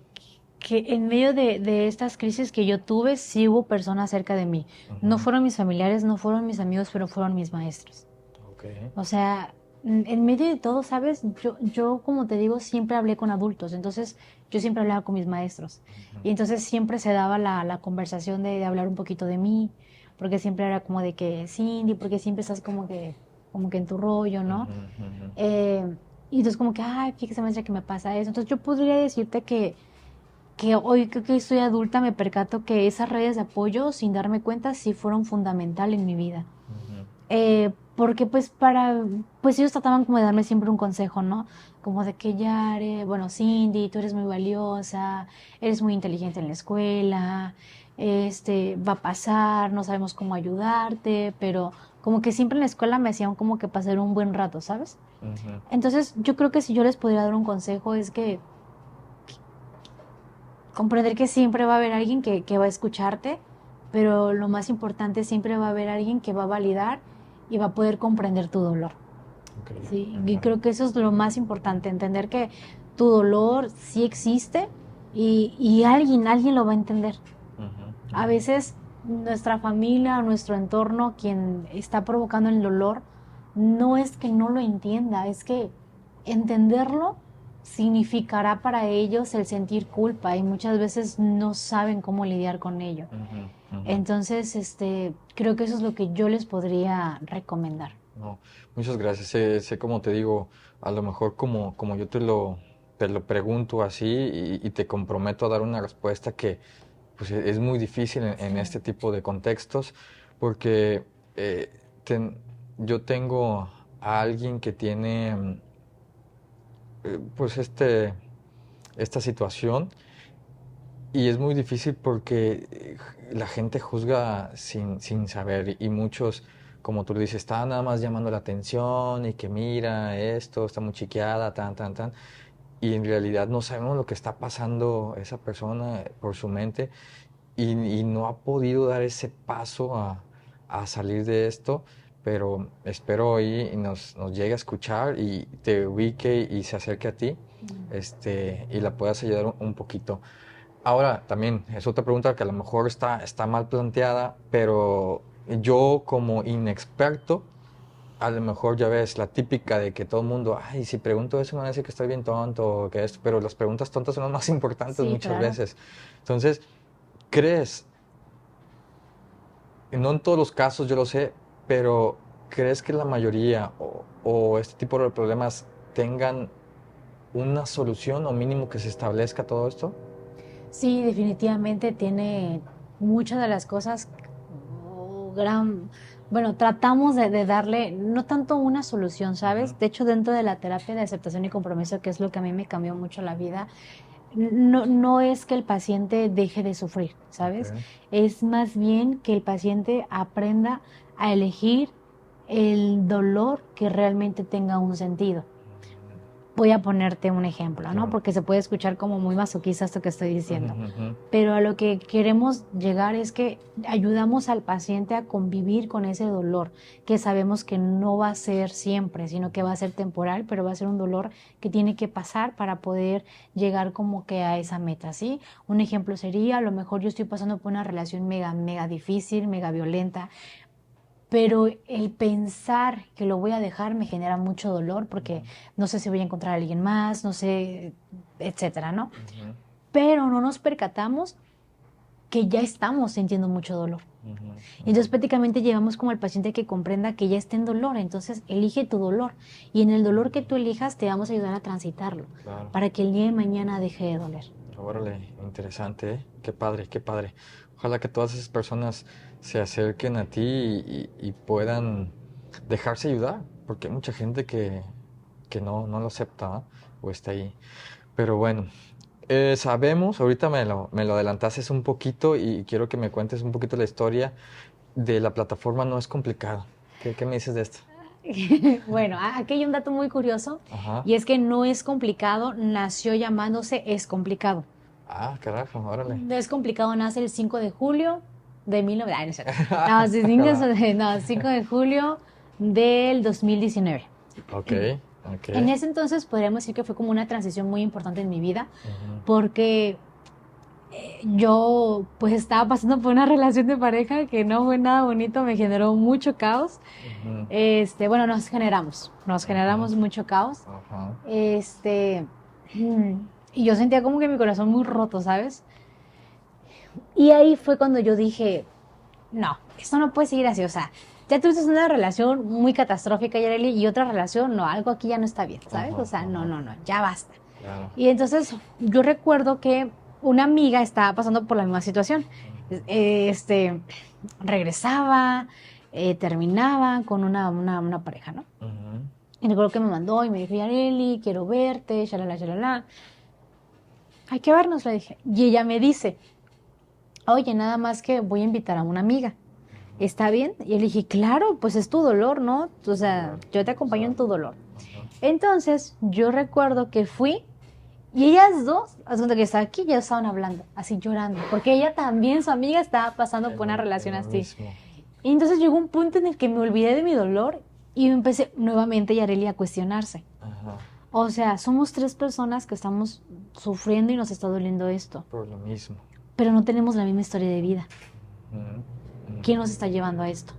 en medio de estas crisis que yo tuve, sí hubo personas cerca de mí. No Ujú. fueron mis familiares, no fueron mis amigos, pero fueron mis maestros. Ok. O sea, en medio de todo, ¿sabes? Yo, como te digo, siempre hablé con adultos, entonces yo siempre hablaba con mis maestros. Ujú. Y entonces siempre se daba la conversación de hablar un poquito de mí, porque siempre era como de que, Cindy, porque siempre estás como que en tu rollo, ¿no? Ujú, ujú. Eh, y entonces como que, ay, fíjese maestra que me pasa eso. Entonces yo podría decirte que hoy que soy adulta me percato que esas redes de apoyo, sin darme cuenta, sí fueron fundamental en mi vida. Ujú. Porque pues ellos trataban como de darme siempre un consejo, ¿no? Como de que Yare, bueno, Cindy, tú eres muy valiosa, eres muy inteligente en la escuela, va a pasar, no sabemos cómo ayudarte, pero como que siempre en la escuela me hacían como que pasar un buen rato, ¿sabes? Ujú. Entonces yo creo que si yo les podría dar un consejo es que comprender que siempre va a haber alguien que va a escucharte, pero lo más importante, siempre va a haber alguien que va a validar y va a poder comprender tu dolor. Ok. Sí, y Ujú. creo que eso es lo más importante, entender que tu dolor sí existe y alguien lo va a entender. Ujú. A veces nuestra familia o nuestro entorno, quien está provocando el dolor, no es que no lo entienda, es que entenderlo significará para ellos el sentir culpa y muchas veces no saben cómo lidiar con ello. Ujú. Ujú. Entonces, creo que eso es lo que yo les podría recomendar. No, muchas gracias. Sé como te digo, a lo mejor como yo te lo pregunto así y te comprometo a dar una respuesta que pues es muy difícil en Sí. este tipo de contextos porque eh, ten- yo tengo a alguien que tiene pues esta situación y es muy difícil porque la gente juzga sin saber y muchos, como tú dices, están nada más llamando la atención y que mira esto, está muy chiqueada, tan. Y en realidad no sabemos lo que está pasando esa persona por su mente y no ha podido dar ese paso a salir de esto, pero espero hoy nos llegue a escuchar y te ubique y se acerque a ti, y la puedas ayudar un poquito. Ahora, también es otra pregunta que a lo mejor está mal planteada, pero yo como inexperto, a lo mejor ya ves la típica de que todo el mundo, ay, si pregunto eso me van a decir que estoy bien tonto o que esto, pero las preguntas tontas son las más importantes Sí, muchas claro. veces. Entonces, ¿crees, no en todos los casos yo lo sé, pero crees que la mayoría o este tipo de problemas tengan una solución o mínimo que se establezca todo esto? Sí, definitivamente tiene muchas de las cosas, bueno, tratamos de darle no tanto una solución, Ujú. ¿sabes? De hecho, dentro de la terapia de aceptación y compromiso, que es lo que a mí me cambió mucho la vida, no es que el paciente deje de sufrir, Ok. ¿sabes? Es más bien que el paciente aprenda a elegir el dolor que realmente tenga un sentido. Voy a ponerte un ejemplo, ¿no? Claro. Porque se puede escuchar como muy masoquista esto que estoy diciendo. Ujú. Pero a lo que queremos llegar es que ayudamos al paciente a convivir con ese dolor, que sabemos que no va a ser siempre, sino que va a ser temporal, pero va a ser un dolor que tiene que pasar para poder llegar como que a esa meta, ¿sí? Un ejemplo sería, a lo mejor yo estoy pasando por una relación mega difícil, mega violenta, pero el pensar que lo voy a dejar me genera mucho dolor porque no sé si voy a encontrar a alguien más, no sé, etcétera, ¿no? Ujú. Pero no nos percatamos que ya estamos sintiendo mucho dolor. Ujú. Entonces prácticamente llevamos como al paciente que comprenda que ya está en dolor, entonces elige tu dolor y en el dolor que tú elijas te vamos a ayudar a transitarlo Claro. para que el día de mañana deje de doler. Órale, interesante, ¿eh? Qué padre, qué padre. Ojalá que todas esas personas se acerquen a ti y puedan dejarse ayudar, porque hay mucha gente que no lo acepta, ¿ah? O está ahí. Pero bueno, sabemos, ahorita me lo adelantaste un poquito y quiero que me cuentes un poquito la historia de la plataforma No es complicado. ¿Qué me dices de esto? Bueno, aquí hay un dato muy curioso Ajá. y es que No es complicado nació llamándose Es complicado. Ah, carajo, órale. Es complicado nace el 5 de julio de 1900. No, es cierto. No, sí, 5 Ojalá. no, 5 de julio del 2019. Ok, ok. En ese entonces podríamos decir que fue como una transición muy importante en mi vida Ujú, porque yo pues estaba pasando por una relación de pareja que no fue nada bonito, me generó mucho caos. ujú, Bueno, nos generamos ajá, mucho caos. ajá. Este, y yo sentía como que mi corazón muy roto, ¿sabes? Y ahí fue cuando yo dije, no, esto no puede seguir así, o sea, ya tuviste una relación muy catastrófica, Yareli, y otra relación, no, algo aquí ya no está bien, ¿sabes? Ajá, O sea, ajá, no, ya basta. claro. Y entonces yo recuerdo que una amiga estaba pasando por la misma situación. Regresaba, terminaba con una pareja, ¿no? Ujú, Y recuerdo que me mandó y me dijo, Yareli, quiero verte, shalala, shalala. Hay que vernos, le dije. Y ella me dice, oye, nada más que voy a invitar a una amiga. ¿Está bien? Y yo le dije, claro, pues es tu dolor, ¿no? O sea, claro, yo te acompaño en tu exacto. dolor. Ajá, Entonces, yo recuerdo que fui y ellas dos, haz cuenta que estaba aquí, ya estaban hablando, así llorando, porque ella también, su amiga, estaba pasando por una en relación lo así. mismo. Y entonces llegó un punto en el que me olvidé de mi dolor y empecé nuevamente, Yareli, a cuestionarse. Ajá, O sea, somos tres personas que estamos sufriendo y nos está doliendo esto, por lo mismo. pero no tenemos la misma historia de vida. Ujú, ¿Quién ujú, nos está llevando a esto?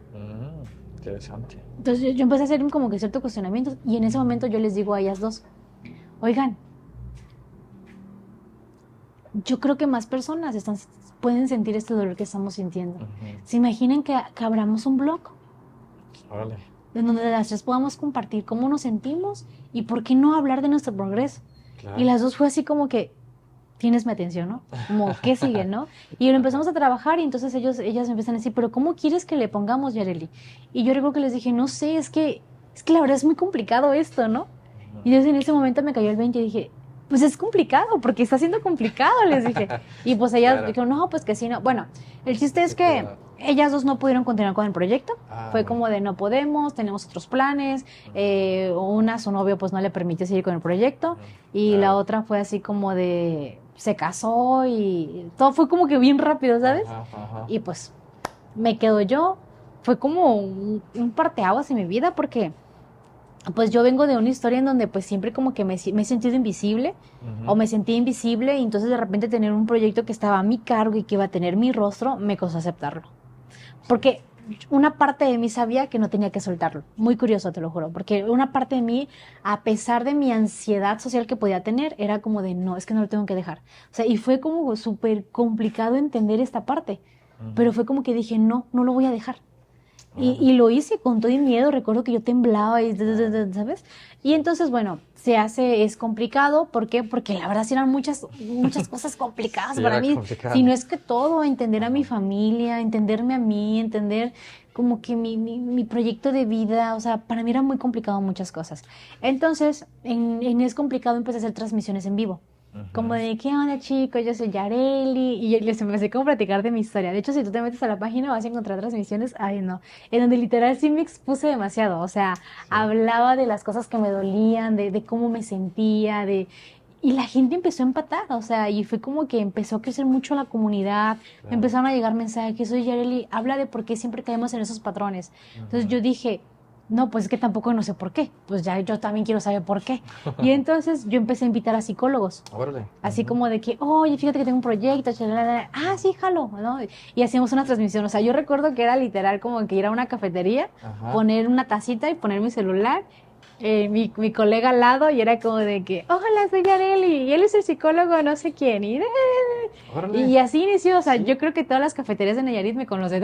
interesante. Entonces yo empecé a hacer como que cierto cuestionamiento y en ese momento yo les digo a ellas dos, oigan, yo creo que más personas pueden sentir este dolor que estamos sintiendo. Ujú, ¿Se imaginan que abramos un blog órale, en donde las tres podamos compartir cómo nos sentimos y por qué no hablar de nuestro progreso? Y claro. las dos fue así como que, tienes mi atención, ¿no? Como, ¿qué sigue, no? Y lo empezamos a trabajar y entonces ellas me empiezan a decir, ¿pero cómo quieres que le pongamos, Yareli? Y yo recuerdo que les dije, no sé, es que la verdad es muy complicado esto, ¿no? Y entonces en ese momento me cayó el 20 y dije, pues es complicado, porque está siendo complicado, les dije. Y pues ellas Claro, dijeron, no, pues que sí, no. Bueno, el chiste es sí, que claro. ellas dos no pudieron continuar con el proyecto. Ah, Fue bueno. como de no podemos, tenemos otros planes. Su novio pues no le permitió seguir con el proyecto. Ujú, Y la claro. otra fue así como de, se casó y todo fue como que bien rápido, ¿sabes? Ajá, ajá. Y pues me quedo yo. Fue como un parteaguas en mi vida porque pues yo vengo de una historia en donde pues siempre como que me he sentido invisible o Ujú, me sentí invisible y entonces de repente tener un proyecto que estaba a mi cargo y que iba a tener mi rostro, me costó aceptarlo. sí. Porque una parte de mí sabía que no tenía que soltarlo. Muy curioso, te lo juro. Porque una parte de mí, a pesar de mi ansiedad social que podía tener, era como de, no, es que no lo tengo que dejar. O sea, y fue como súper complicado entender esta parte. Pero Ujú, fue como que dije, no, no lo voy a dejar. órale, Y lo hice con todo y miedo, recuerdo que yo temblaba y, claro, ¿sabes? Y sí. entonces, bueno, es complicado, ¿por qué? Porque la verdad sí eran muchas cosas complicadas Sí, para era mí, si complicado. no es que todo, entender a mi Ajá. familia, entenderme a mí, entender como que mi proyecto de vida, o sea, para mí era muy complicado muchas cosas. Entonces, en Es complicado empecé a hacer transmisiones en vivo. como de, ¿qué onda, chicos? Yo soy Yareli, y yo les empecé como a platicar de mi historia. De hecho, si tú te metes a la página vas a encontrar transmisiones, ay no, en donde literal sí me expuse demasiado, o sea, Sí, hablaba de las cosas que me dolían, de cómo me sentía, de... Y la gente empezó a empatar, o sea, y fue como que empezó a crecer mucho la comunidad, me claro. empezaron a llegar mensajes, soy Yareli, habla de por qué siempre caemos en esos patrones. Entonces yo dije, no, pues es que tampoco no sé por qué, pues ya yo también quiero saber por qué. Y entonces yo empecé a invitar a psicólogos, Órale. así como de que, oye, fíjate que tengo un proyecto, chalala, ah, sí, jalo, ¿no? Y hacíamos una transmisión, o sea, yo recuerdo que era literal como que ir a una cafetería, Ajá. poner una tacita y poner mi celular, mi colega al lado, y era como de que, hola, soy Yareli, y él es el psicólogo no sé quién, Órale. y así inició, o sea, Sí. yo creo que todas las cafeterías de Nayarit me conocen.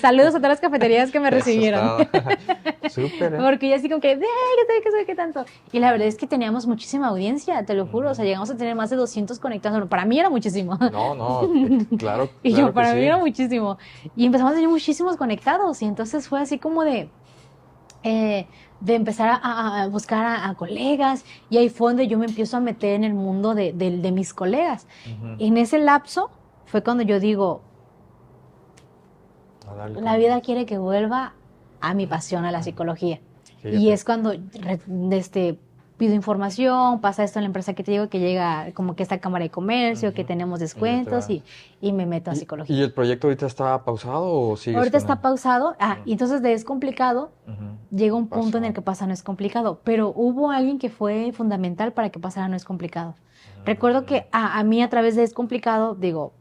Saludos a todas las cafeterías que me Eso recibieron. está. Súper, ¿eh? Porque yo así como que, qué sé qué tanto. Y la verdad es que teníamos muchísima audiencia, te lo juro. O sea, llegamos a tener más de 200 conectados. Bueno, para mí era muchísimo. No, no, claro, Y claro yo, que para mí sí. era muchísimo. Y empezamos a tener muchísimos conectados. Y entonces fue así como de empezar a buscar a colegas. Y ahí fue donde yo me empiezo a meter en el mundo de mis colegas. Ujú. En ese lapso fue cuando yo digo, A darle la con- vida quiere que vuelva a mi pasión, a la psicología. Y Fíjate. es cuando pido información, pasa esto en la empresa que te digo, que llega como que esta Cámara de Comercio, que Ujú. tenemos Y ya te descuentos vas. y me meto a ¿Y psicología. el proyecto ahorita está pausado o sigues Ahorita con está él? pausado, Ujú. y entonces de es complicado, Ujú. llega un punto en el Pasó. que pasa no es complicado, pero hubo alguien que fue fundamental para que pasara no es complicado. Recuerdo que a mí a través de es complicado, digo,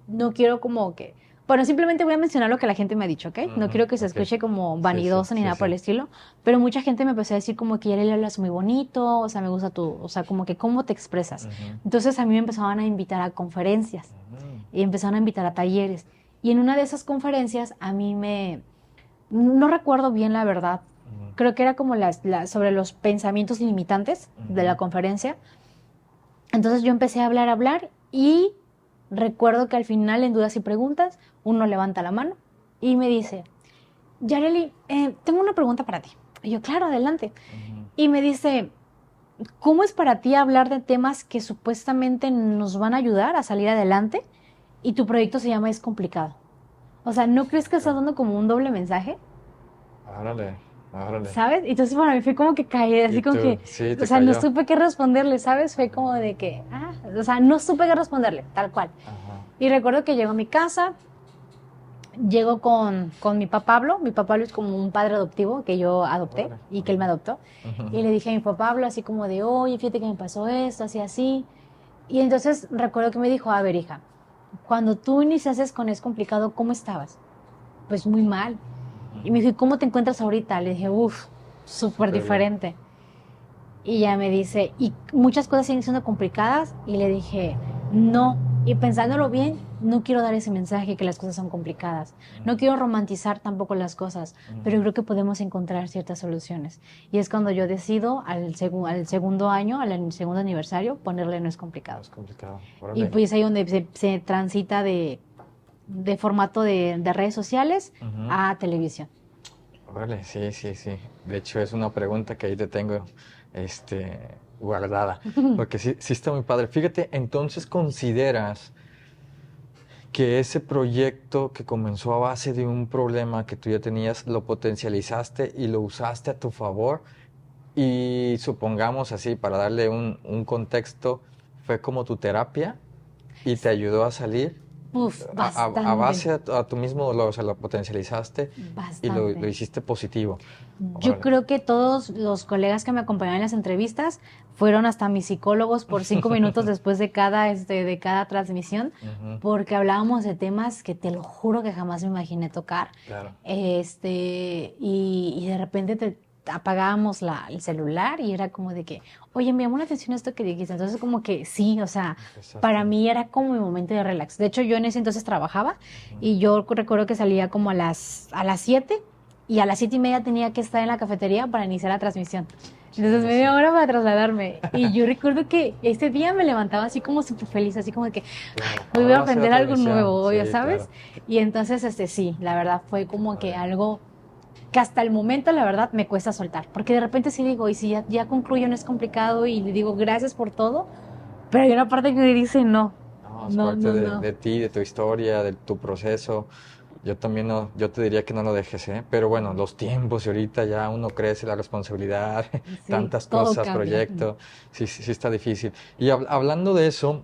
no quiero como que, bueno, simplemente voy a mencionar lo que la gente me ha dicho, ¿ok? No Ujú. quiero que se Ok. escuche como Sí, sí, vanidoso ni sí, nada por el sí. estilo, pero mucha gente me empezó a decir como que ya le hablas muy bonito, o sea, me gusta tu, o sea, como que cómo te expresas. Ujú. Entonces a mí me empezaban a invitar a conferencias Ujú. y empezaron a invitar a talleres. Y en una de esas conferencias no recuerdo bien la verdad, Ujú. creo que era como sobre los pensamientos limitantes de la Ujú. conferencia. Entonces yo empecé a hablar y recuerdo que al final, en dudas y preguntas, uno levanta la mano y me dice, Yareli, tengo una pregunta para ti. Y yo, claro, adelante. Ujú. Y me dice, ¿cómo es para ti hablar de temas que supuestamente nos van a ayudar a salir adelante y tu proyecto se llama Es Complicado? O sea, ¿no crees que estás dando como un doble mensaje? Órale, órale. ¿Sabes? Entonces para mí fue como que caí, Y así como tú, que, sí, o te sea, no cayó. supe qué responderle, ¿sabes? Fue como de que, o sea, no supe qué responderle, tal cual. Ajá. Y recuerdo que llego a mi casa, llego con mi papá Pablo. Mi papá Pablo es como un padre adoptivo que yo adopté Órale. y que él me adoptó. Y le dije a mi papá Pablo así como de, oye, fíjate que me pasó esto, así, así. Y entonces recuerdo que me dijo, a ver, hija, cuando tú iniciaste con Es Complicado, ¿cómo estabas? Pues muy mal. Y me dijo, ¿y cómo te encuentras ahorita? Le dije, uff, súper Súper bien. diferente. Y ya me dice, ¿y muchas cosas siguen siendo complicadas? Y le dije, no. Y pensándolo bien, no quiero dar ese mensaje que las cosas son complicadas. No quiero romantizar tampoco las cosas, pero creo que podemos encontrar ciertas soluciones. Y es cuando yo decido, al segundo año, al segundo aniversario, ponerle No es complicado. Es complicado. Y Órale. pues ahí donde se transita de formato de redes sociales Ujú. a televisión. Órale, sí, sí, sí. De hecho, es una pregunta que ahí te tengo, guardada. Porque sí, sí está muy padre. Fíjate, entonces consideras que ese proyecto que comenzó a base de un problema que tú ya tenías, lo potencializaste y lo usaste a tu favor. Y supongamos así, para darle un contexto, fue como tu terapia y te ayudó a salir Uf, a bastante, base a tu mismo dolor, o sea, lo potencializaste y lo bastante. hiciste positivo. Yo Órale. creo que todos los colegas que me acompañaron en las entrevistas fueron hasta mis psicólogos por 5 minutos después de cada transmisión, Ujú. porque hablábamos de temas que te lo juro que jamás me imaginé tocar. Claro. Y de repente apagábamos el celular y era como de que, oye, me llamó la atención esto que dijiste. Entonces como que sí, o sea, Empezaste. para mí era como mi momento de relax. De hecho, yo en ese entonces trabajaba y yo recuerdo que salía como a las 7 y a las 7:30 tenía que estar en la cafetería para iniciar la transmisión. Entonces Sí, media sí. hora para trasladarme. Y yo recuerdo que ese día me levantaba así como súper feliz, así como de que Claro. hoy voy a Ahora va ser aprender la algo transmisión. nuevo, Sí, ya sabes. claro. Y entonces sí, la verdad fue como que Órale. algo que hasta el momento, la verdad, me cuesta soltar. Porque de repente sí digo, y si ya concluyo, no es complicado, y le digo gracias por todo, pero hay una parte que me dice no, No, es no, parte no, no. de ti, de tu historia, de tu proceso. Yo también no, yo te diría que no lo dejes, ¿eh? Pero bueno, los tiempos y ahorita ya uno crece, la responsabilidad, Sí, tantas todo cosas, cambia. proyectos, sí, sí, sí está difícil. Y hablando de eso,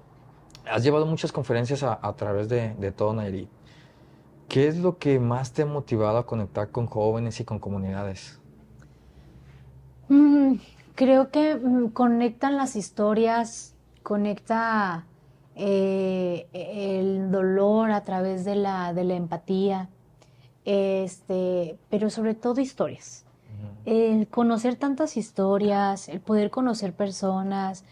has llevado muchas conferencias a través de todo Nayarit. ¿Qué es lo que más te ha motivado a conectar con jóvenes y con comunidades? Mm, creo que conectan las historias, conecta el dolor a través de la empatía, pero sobre todo historias. El conocer tantas historias, el poder conocer personas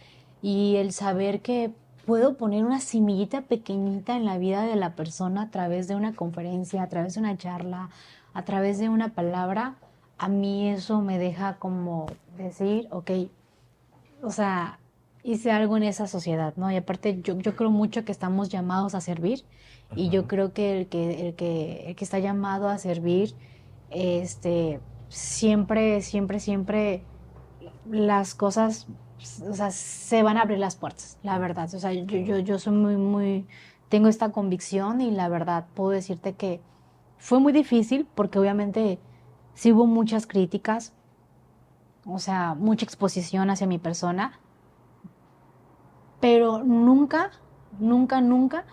y el saber que puedo poner una semillita pequeñita en la vida de la persona a través de una conferencia, a través de una charla, a través de una palabra, a mí eso me deja como decir, ok, o sea, hice algo en esa sociedad, ¿no? Y aparte yo creo mucho que estamos llamados a servir y yo Ujú. creo que el que está llamado a servir, siempre, siempre, siempre las cosas, o sea, se van a abrir las puertas, la verdad. O sea, yo soy tengo esta convicción y la verdad puedo decirte que fue muy difícil porque obviamente sí hubo muchas críticas, o sea, mucha exposición hacia mi persona, pero nunca, nunca, nunca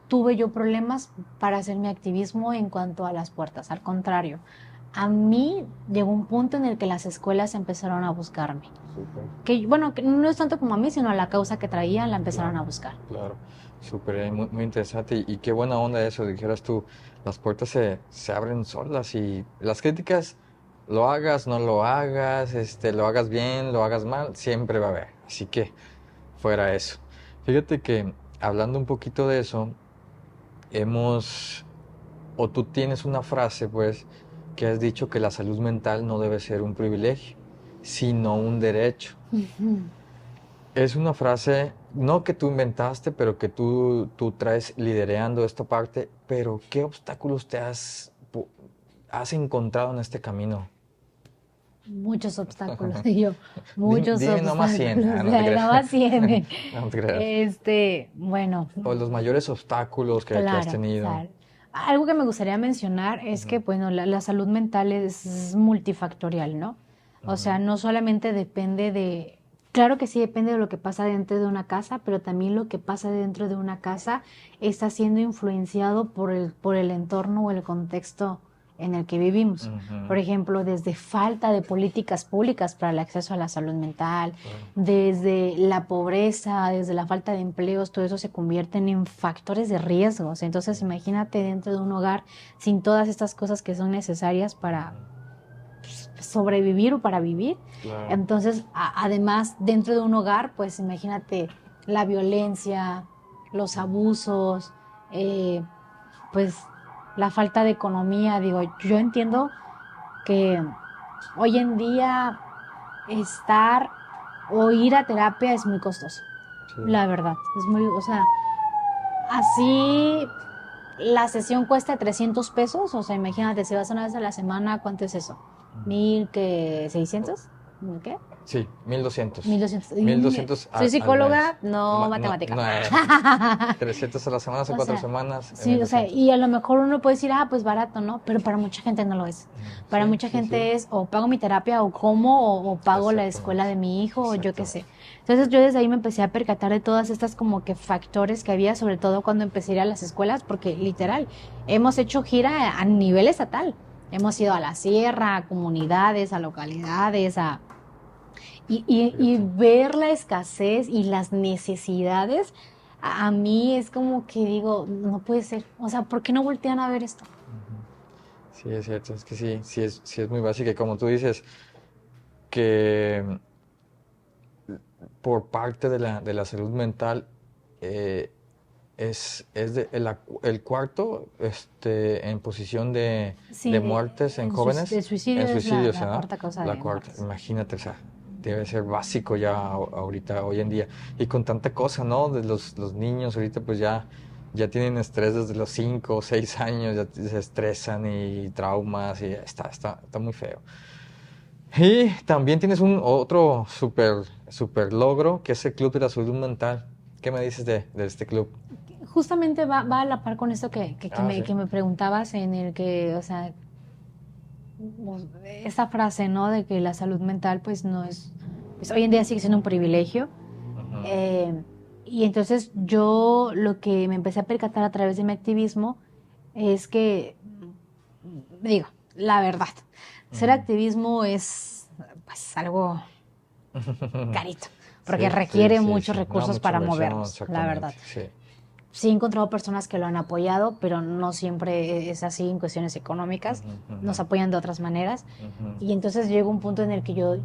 tuve yo problemas para hacer mi activismo en cuanto a las puertas. Al contrario, a mí llegó un punto en el que las escuelas empezaron a buscarme. Súper. Que, bueno, que no es tanto como a mí, sino a la causa que traía, la empezaron Claro, a buscar. claro, súper, muy, muy interesante y qué buena onda eso, dijeras tú, las puertas se abren solas y las críticas, lo hagas, no lo hagas, lo hagas bien, lo hagas mal, siempre va a haber, así que fuera eso. Fíjate que hablando un poquito de eso, hemos, o tú tienes una frase pues, que has dicho que la salud mental no debe ser un privilegio, sino un derecho. Ujú. Es una frase, no que tú inventaste, pero que tú traes liderando esta parte, pero ¿qué obstáculos has encontrado en este camino? Muchos obstáculos, y yo, Dime, muchos dime nomás 100, obstáculos, no te creas. nada más tiene. No te creas. Bueno, O los mayores obstáculos que has claro, o tenido. sea, algo que me gustaría mencionar es Ujú, que, bueno, la salud mental es multifactorial, ¿no? O sea, ujú, no solamente depende de, claro que sí depende de lo que pasa dentro de una casa, pero también lo que pasa dentro de una casa está siendo influenciado por el entorno o el contexto en el que vivimos. ujú, Por ejemplo, desde falta de políticas públicas para el acceso a la salud mental, claro. desde la pobreza, desde la falta de empleos, todo eso se convierten en factores de riesgos. Entonces, imagínate dentro de un hogar sin todas estas cosas que son necesarias para Ujú, sobrevivir o para vivir. claro. Entonces, además, dentro de un hogar, pues imagínate la violencia, los abusos, eh, pues la falta de economía. Digo, yo entiendo que hoy en día estar o ir a terapia es muy costoso, Sí. la verdad. Es muy, o sea, así la sesión cuesta 300 pesos, o sea, imagínate, si vas una vez a la semana, ¿cuánto es eso? ¿Mil qué? ¿600? ¿Mil qué? Sí, 1200. 1200. 1200 Soy al mes. psicóloga, no No, matemática. no, 300 a la semana son O cuatro sea, semanas en sí, o sea, 1200. y a lo mejor uno puede decir, ah, pues barato, ¿no? Pero para mucha gente no lo es. Para Sí, mucha sí, sí. gente es o pago mi terapia o como o pago la escuela Exactamente. de mi hijo o yo qué sé. Exactamente. Entonces yo desde ahí me empecé a percatar de todas estas como que factores que había, sobre todo cuando empecé a ir a las escuelas, porque literal, hemos hecho gira a nivel estatal. Hemos ido a la sierra, a comunidades, a localidades, y Fíjate. ver la escasez y las necesidades, a mí es como que digo, no puede ser. O sea, ¿por qué no voltean a ver esto? Ujú. Sí, es cierto. Es que sí, sí es muy básico. Y como tú dices, que por parte de la salud mental eh, el cuarto en posición Sí, de muertes en jóvenes, el suicidio en es suicidios, la ¿verdad? cuarta causa La de cuarta, muertes. imagínate, o sea, debe ser básico ya ahorita, hoy en día. Y con tanta cosa, ¿no? De los niños ahorita pues ya tienen estrés desde los 5 o 6 años, ya se estresan y traumas y está muy feo. Y también tienes un otro super logro, que es el Club de la Salud Mental. ¿Qué me dices de este club? Justamente va a la par con esto Sí. que me preguntabas, en el que, o sea, esa frase, ¿no? De que la salud mental, pues no es, pues hoy en día sigue siendo un privilegio. Ujú. Eh, y entonces yo lo que me empecé a percatar a través de mi activismo es que, digo, la verdad, ser Ujú. activismo es pues algo carito, porque Sí, sí, requiere sí, muchos sí. No, recursos mucha para inversión, movernos, la exactamente. verdad. Sí. Sí he encontrado personas que lo han apoyado, pero no siempre es así en cuestiones económicas, Ujú, ujú, nos apoyan de otras maneras. ujú. Y entonces llegó un punto en el que yo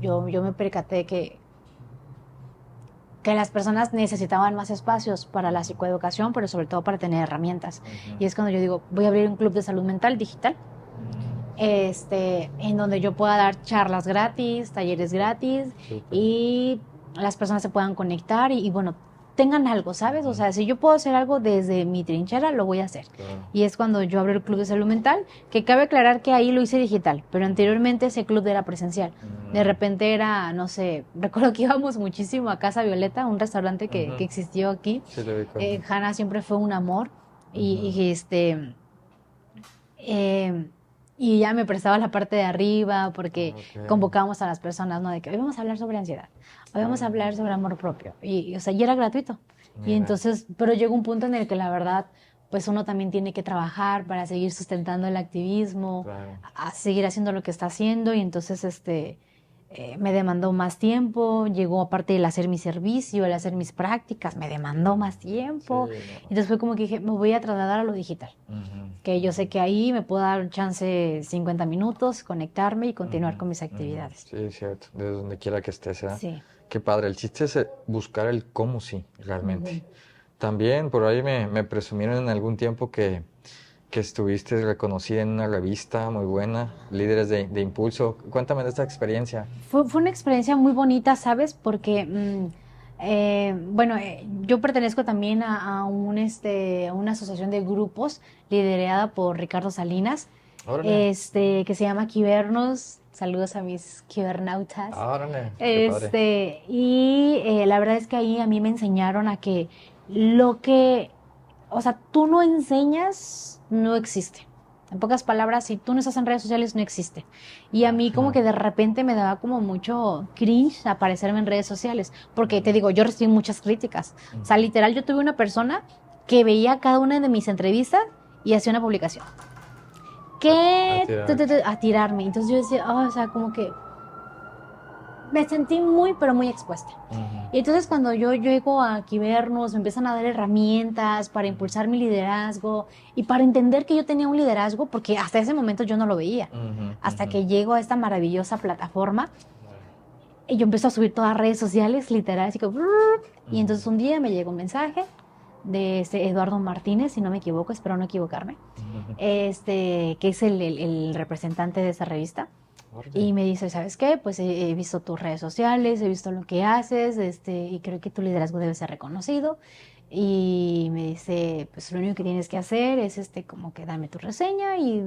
me percaté que las personas necesitaban más espacios para la psicoeducación, pero sobre todo para tener herramientas. Y es cuando yo digo, voy a abrir un club de salud mental digital, en donde yo pueda dar charlas gratis, talleres gratis, Súper. y las personas se puedan conectar y bueno, tengan algo, ¿sabes? O Ujú. sea, si yo puedo hacer algo desde mi trinchera, lo voy a hacer. Claro. Y es cuando yo abro el club de salud mental, que cabe aclarar que ahí lo hice digital, pero anteriormente ese club era presencial. De repente era, no sé, recuerdo que íbamos muchísimo a Casa Violeta, un restaurante que Ujú. existió aquí. Sí, lo ubico. Hanna siempre fue un amor Ujú. eh, y ya me prestaba la parte de arriba porque Ok. convocábamos a las personas, ¿no? De que hoy vamos a hablar sobre ansiedad, hoy vamos a Claro. hablar sobre amor propio. O sea, y era gratuito. Y Mira. entonces, pero llegó un punto en el que la verdad, pues uno también tiene que trabajar para seguir sustentando el activismo, Claro. a seguir haciendo lo que está haciendo. Y entonces, me demandó más tiempo, llegó aparte el hacer mi servicio, el hacer mis prácticas, me demandó más Sí, tiempo. no. Entonces fue como que dije, me voy a trasladar a lo digital, Ujú, que yo sé que ahí me puedo dar un chance 50 minutos, conectarme y continuar ujú, con mis ujú. actividades. Sí, es cierto. Desde donde quiera que estés, ¿eh? Sí. Qué padre. El chiste es buscar el cómo sí, realmente. Ujú. También por ahí me presumieron en algún tiempo que estuviste reconocida en una revista muy buena, Líderes de Impulso. Cuéntame de esta experiencia. Fue una experiencia muy bonita, ¿sabes? Porque, bueno, yo pertenezco también a una asociación de grupos liderada por Ricardo Salinas, Órale, que se llama Quibernos. Saludos a mis quibernautas. órale, qué padre. La verdad es que ahí a mí me enseñaron a que lo que, o sea, tú no enseñas, no existe. En pocas palabras, si tú no estás en redes sociales, no existe. Y a mí como Ajá. que de repente me daba como mucho cringe aparecerme en redes sociales, porque te digo, yo recibí muchas críticas. O sea, literal, yo tuve una persona que veía cada una de mis entrevistas y hacía una publicación. A ¿Qué? tirarte. A tirarme. Entonces yo decía, o sea, como que me sentí muy, pero muy expuesta. Ujú, Y entonces cuando yo llego a Quibernos, me empiezan a dar herramientas para impulsar mi liderazgo y para entender que yo tenía un liderazgo, porque hasta ese momento yo no lo veía. ujú, Hasta ujú. que llego a esta maravillosa plataforma y yo empiezo a subir todas las redes sociales, literal, así como... Y entonces un día me llegó un mensaje de Eduardo Martínez, si no me equivoco, espero no equivocarme, Ujú. que es el representante de esa revista. Órale. Y me dice, ¿sabes qué? Pues he visto tus redes sociales, he visto lo que haces, y creo que tu liderazgo debe ser reconocido. Y me dice, pues lo único que tienes que hacer es como que darme tu reseña y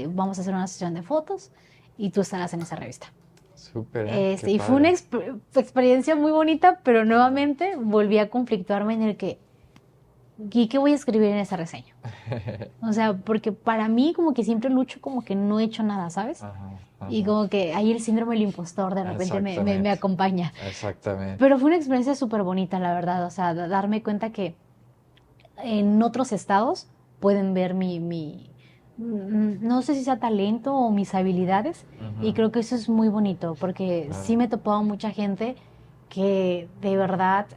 vamos a hacer una sesión de fotos y tú estarás en esa revista. Súper, ¿eh? Qué Y fue una padre. experiencia muy bonita, pero nuevamente volví a conflictuarme en el que, ¿y qué voy a escribir en esa reseña? O sea, porque para mí como que siempre lucho como que no he hecho nada, ¿sabes? Ajá, Y ajá. como que ahí el síndrome del impostor de repente me Exactamente, acompaña. exactamente. Pero fue una experiencia súper bonita, la verdad. O sea, darme cuenta que en otros estados pueden ver no sé si sea talento o mis habilidades. Y Ujú, creo que eso es muy bonito, porque claro. sí me he topado mucha gente que de verdad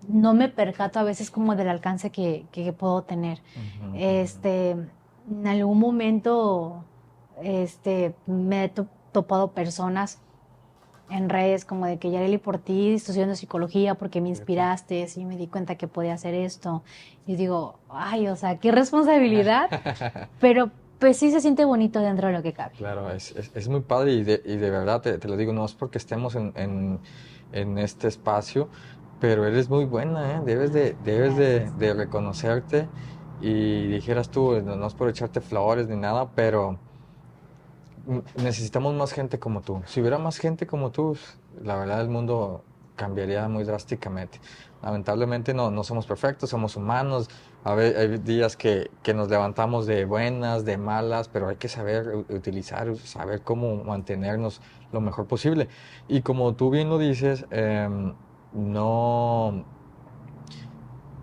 no me percato a veces como del alcance que puedo tener. Ujú, ujú. En algún momento, me he topado personas en redes como de que Yareli, por ti estoy estudiando psicología porque me Fíjate. inspiraste, y me di cuenta que podía hacer esto. Y digo, ay, o sea, qué responsabilidad, pero pues sí se siente bonito dentro de lo que cabe. Claro, es muy padre y de verdad te lo digo, no es porque estemos en este espacio, pero eres muy buena, ¿eh? Gracias. De reconocerte y dijeras tú, no, no es por echarte flores ni nada, pero necesitamos más gente como tú. Si hubiera más gente como tú, la verdad el mundo cambiaría muy drásticamente. Lamentablemente no, no somos perfectos, somos humanos. A ver, hay días que nos levantamos de buenas, de malas, pero hay que saber utilizar, saber cómo mantenernos lo mejor posible. Y como tú bien lo dices, no,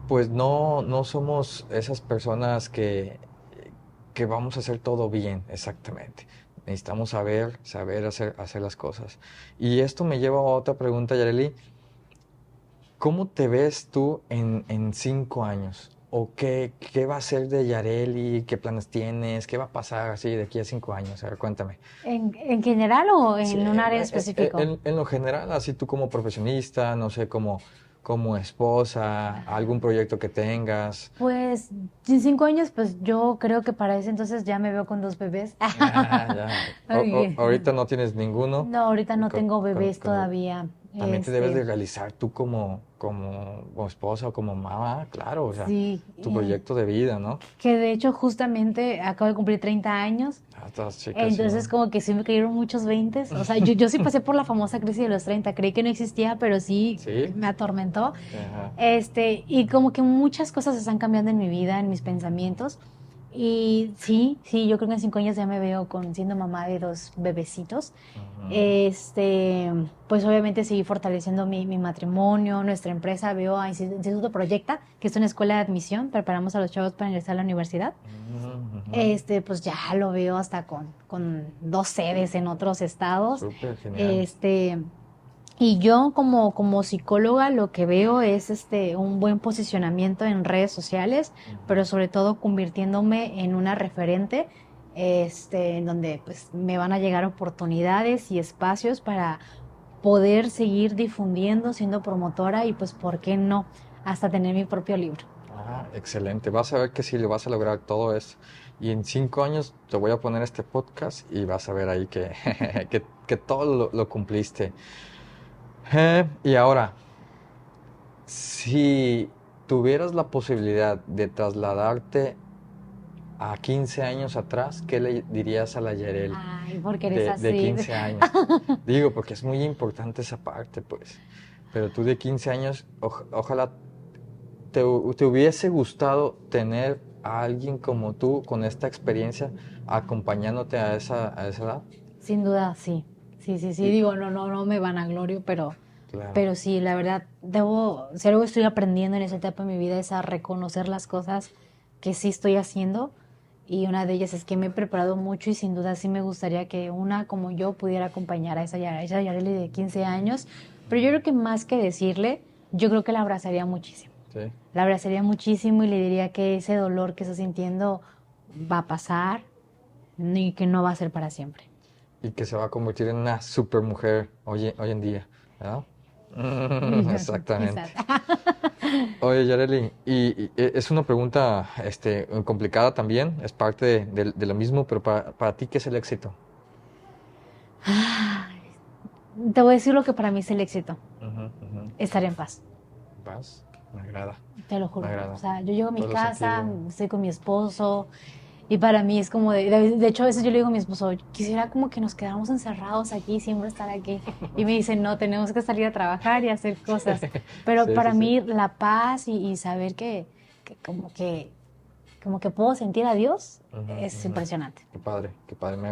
pues no, no somos esas personas que vamos a hacer todo bien, exactamente. Necesitamos saber hacer las cosas. Y esto me lleva a otra pregunta, Yareli. ¿Cómo te ves tú en 5 años? ¿O qué va a ser de Yareli? ¿Qué planes tienes? ¿Qué va a pasar así de aquí a 5 años? A ver, cuéntame. En general o Sí, en un área específico? en lo general, así tú como profesionista, no sé, como esposa, algún proyecto que tengas. Pues en 5 años, pues yo creo que para ese entonces ya me veo con dos bebés. Ah, ya. Ok. Ahorita no tienes ninguno. No, ahorita no Con, tengo con- bebés con el- todavía. también te debes de realizar tú como esposa o como mamá, claro, o sea, Sí, tu proyecto de vida, ¿no? que de hecho justamente acabo de cumplir 30 años. Ah, estas chicas sí. Entonces como que sí me cayeron muchos veintes. O sea, yo sí pasé por la famosa crisis de los 30. Creí que no existía, pero sí ¿Sí? me atormentó. Ajá. Y como que muchas cosas están cambiando en mi vida, en mis pensamientos. Y sí, sí, yo creo que en 5 años ya me veo siendo mamá de dos bebecitos. Ujú. Este, pues obviamente seguir fortaleciendo mi matrimonio, nuestra empresa. Veo a Instituto Proyecta, que es una escuela de admisión, preparamos a los chavos para ingresar a la universidad. Ujú. Pues ya lo veo hasta con dos sedes en otros estados. Súper genial. Este, y yo como psicóloga lo que veo es un buen posicionamiento en redes sociales, pero Ujú. sobre todo convirtiéndome en una referente, en donde pues me van a llegar oportunidades y espacios para poder seguir difundiendo, siendo promotora y pues, ¿por qué no? Hasta tener mi propio libro. Ah, excelente. Vas a ver que sí le vas a lograr todo eso. Y en 5 años te voy a poner este podcast y vas a ver ahí que, que todo lo cumpliste. Y ahora, si tuvieras la posibilidad de trasladarte a 15 años atrás, ¿qué le dirías a la Yareli Ay, porque eres de así. 15 años? Digo, porque es muy importante esa parte, pues. Pero tú de 15 años, ojalá te hubiese gustado tener a alguien como tú con esta experiencia acompañándote a esa edad. Sin duda, sí. Sí, sí, sí. Y, Digo, no me vanaglorio, claro. pero sí, la verdad, si algo estoy aprendiendo en esa etapa de mi vida es a reconocer las cosas que sí estoy haciendo. Y una de ellas es que me he preparado mucho y sin duda sí me gustaría que una como yo pudiera acompañar a esa Yareli de 15 años. Pero yo creo que más que decirle, yo creo que la abrazaría muchísimo. Sí. La abrazaría muchísimo y le diría que ese dolor que está sintiendo va a pasar y que no va a ser para siempre. Y que se va a convertir en una super mujer hoy en día, ¿verdad? Exactamente. Quizás. Oye, Yareli, es una pregunta complicada también, es parte de lo mismo, pero para ti, ¿qué es el éxito? Te voy a decir lo que para mí es el éxito, Ujú, ujú. estar en paz, Vas, me agrada, te lo me juro. O agrada. sea, yo llego a mi Todo lo casa, sentido. estoy con mi esposo y para mí es como de hecho a veces yo le digo a mi esposo, quisiera como que nos quedáramos encerrados aquí, siempre estar aquí. Y me dice, no, tenemos que salir a trabajar y hacer cosas. Pero Sí, para sí, sí. mí la paz y saber que como que puedo sentir a Dios Ujú, es ujú. impresionante. Qué padre,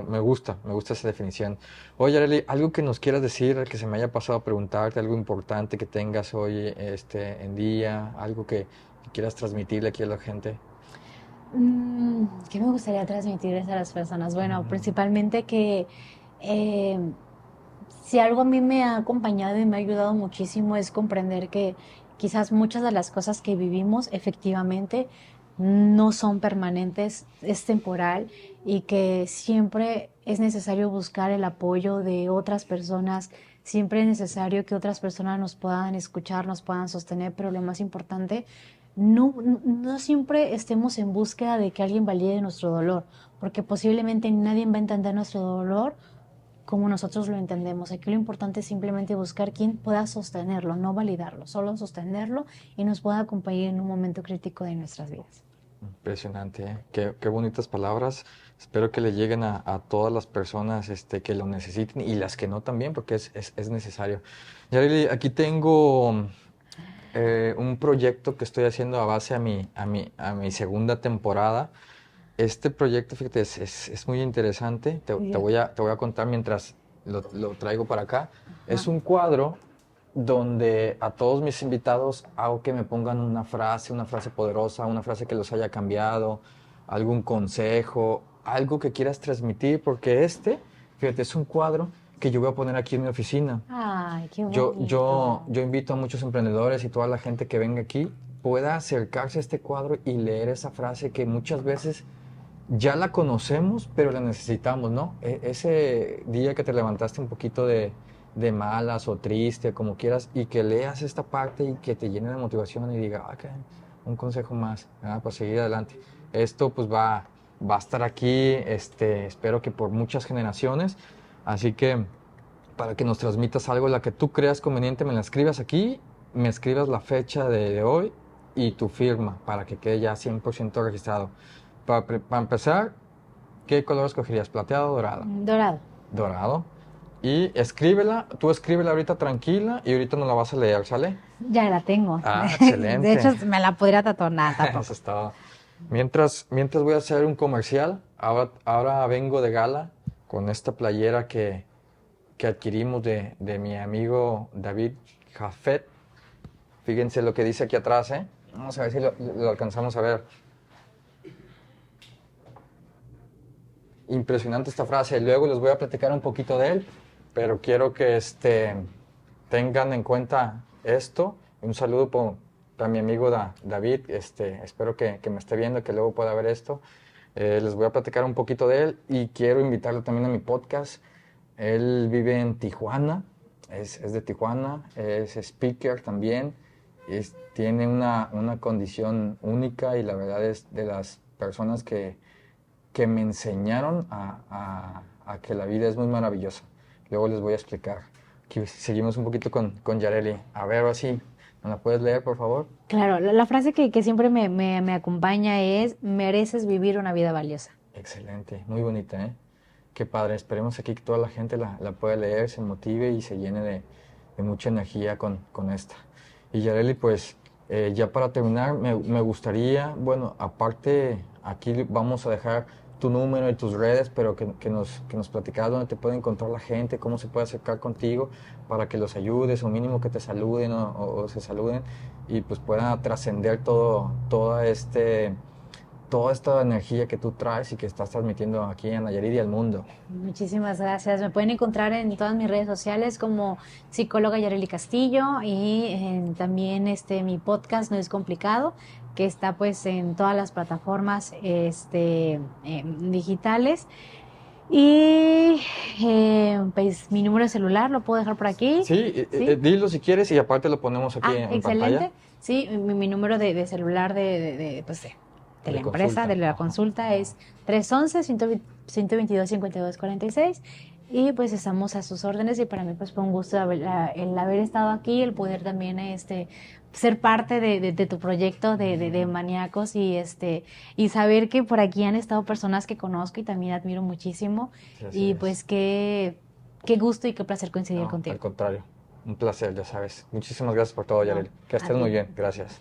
me gusta esa definición. Oye, Arely, algo que nos quieras decir, que se me haya pasado a preguntarte, algo importante que tengas hoy en día, algo que quieras transmitirle aquí a la gente. ¿Qué me gustaría transmitirles a las personas? Bueno, Ujú, principalmente que eh, si algo a mí me ha acompañado y me ha ayudado muchísimo es comprender que quizás muchas de las cosas que vivimos efectivamente no son permanentes, es temporal y que siempre es necesario buscar el apoyo de otras personas, siempre es necesario que otras personas nos puedan escuchar, nos puedan sostener, pero lo más importante, no siempre estemos en búsqueda de que alguien valide nuestro dolor, porque posiblemente nadie va a entender nuestro dolor como nosotros lo entendemos. Aquí lo importante es simplemente buscar quien pueda sostenerlo, no validarlo, solo sostenerlo y nos pueda acompañar en un momento crítico de nuestras vidas. Impresionante, ¿eh? Qué bonitas palabras. Espero que le lleguen a todas las personas que lo necesiten y las que no también, porque es necesario. Yareli, aquí tengo un proyecto que estoy haciendo a base a mi segunda temporada. Este proyecto, fíjate, es muy interesante. Te voy a contar mientras lo traigo para acá. Es un cuadro donde a todos mis invitados hago que me pongan una frase poderosa, una frase que los haya cambiado, algún consejo, algo que quieras transmitir, porque fíjate, es un cuadro que yo voy a poner aquí en mi oficina. Ay, qué Yo, bonito. yo, yo invito a muchos emprendedores y toda la gente que venga aquí pueda acercarse a este cuadro y leer esa frase que muchas veces ya la conocemos, pero la necesitamos, ¿no? Ese día que te levantaste un poquito de malas o triste, como quieras, y que leas esta parte y que te llene de motivación y diga, caray, un consejo más, para seguir adelante. Esto pues va a estar aquí, espero que por muchas generaciones, así que para que nos transmitas algo, la que tú creas conveniente, me la escribas aquí, me escribas la fecha de hoy y tu firma para que quede ya 100% registrado. Para empezar, ¿qué color escogerías? ¿Plateado o dorado? Dorado. Dorado. Y tú escríbela ahorita tranquila y ahorita no la vas a leer, ¿sale? Ya la tengo. Excelente. De hecho, me la podría tatuar, nada, tampoco. Eso es todo. Mientras voy a hacer un comercial, ahora vengo de gala con esta playera que adquirimos de mi amigo David Jafet. Fíjense lo que dice aquí atrás, ¿eh? Vamos a ver si lo alcanzamos a ver. Impresionante esta frase. Luego les voy a platicar un poquito de él, pero quiero que tengan en cuenta esto. Un saludo para mi amigo David. Espero que me esté viendo, que luego pueda ver esto. Les voy a platicar un poquito de él y quiero invitarlo también a mi podcast. Él vive en Tijuana, es de Tijuana, es speaker también. Tiene una condición única y la verdad es de las personas que me enseñaron a que la vida es muy maravillosa. Luego les voy a explicar. Aquí seguimos un poquito con Yareli. A ver, así, ¿me la puedes leer, por favor? Claro, la frase que siempre me acompaña es, mereces vivir una vida valiosa. Excelente, muy bonita, ¿eh? Qué padre. Esperemos aquí que toda la gente la pueda leer, se motive y se llene de mucha energía con esta. Y Yareli, pues, ya para terminar, me gustaría, bueno, aparte, aquí vamos a dejar tu número y tus redes, pero que nos platicaras dónde te puede encontrar la gente, cómo se puede acercar contigo para que los ayudes, o mínimo que te saluden o se saluden y pues puedan trascender toda esta energía que tú traes y que estás transmitiendo aquí en Nayarit y al mundo. Muchísimas gracias. Me pueden encontrar en todas mis redes sociales como psicóloga Yareli Castillo y también mi podcast No es complicado, que está pues en todas las plataformas digitales. Y pues mi número de celular lo puedo dejar por aquí. Sí, ¿Sí? dilo si quieres y aparte lo ponemos aquí en excelente. pantalla. Sí, mi número de celular de la empresa, de la consulta, es 311-122-5246 y pues estamos a sus órdenes y para mí pues fue un gusto el haber estado aquí, el poder también ser parte de tu proyecto de Maníacos y saber que por aquí han estado personas que conozco y también admiro muchísimo. Así Y es. pues qué gusto y qué placer coincidir No, contigo. al contrario, un placer, ya sabes. Muchísimas gracias por todo, Yareli. Que estés a ti. muy bien, gracias.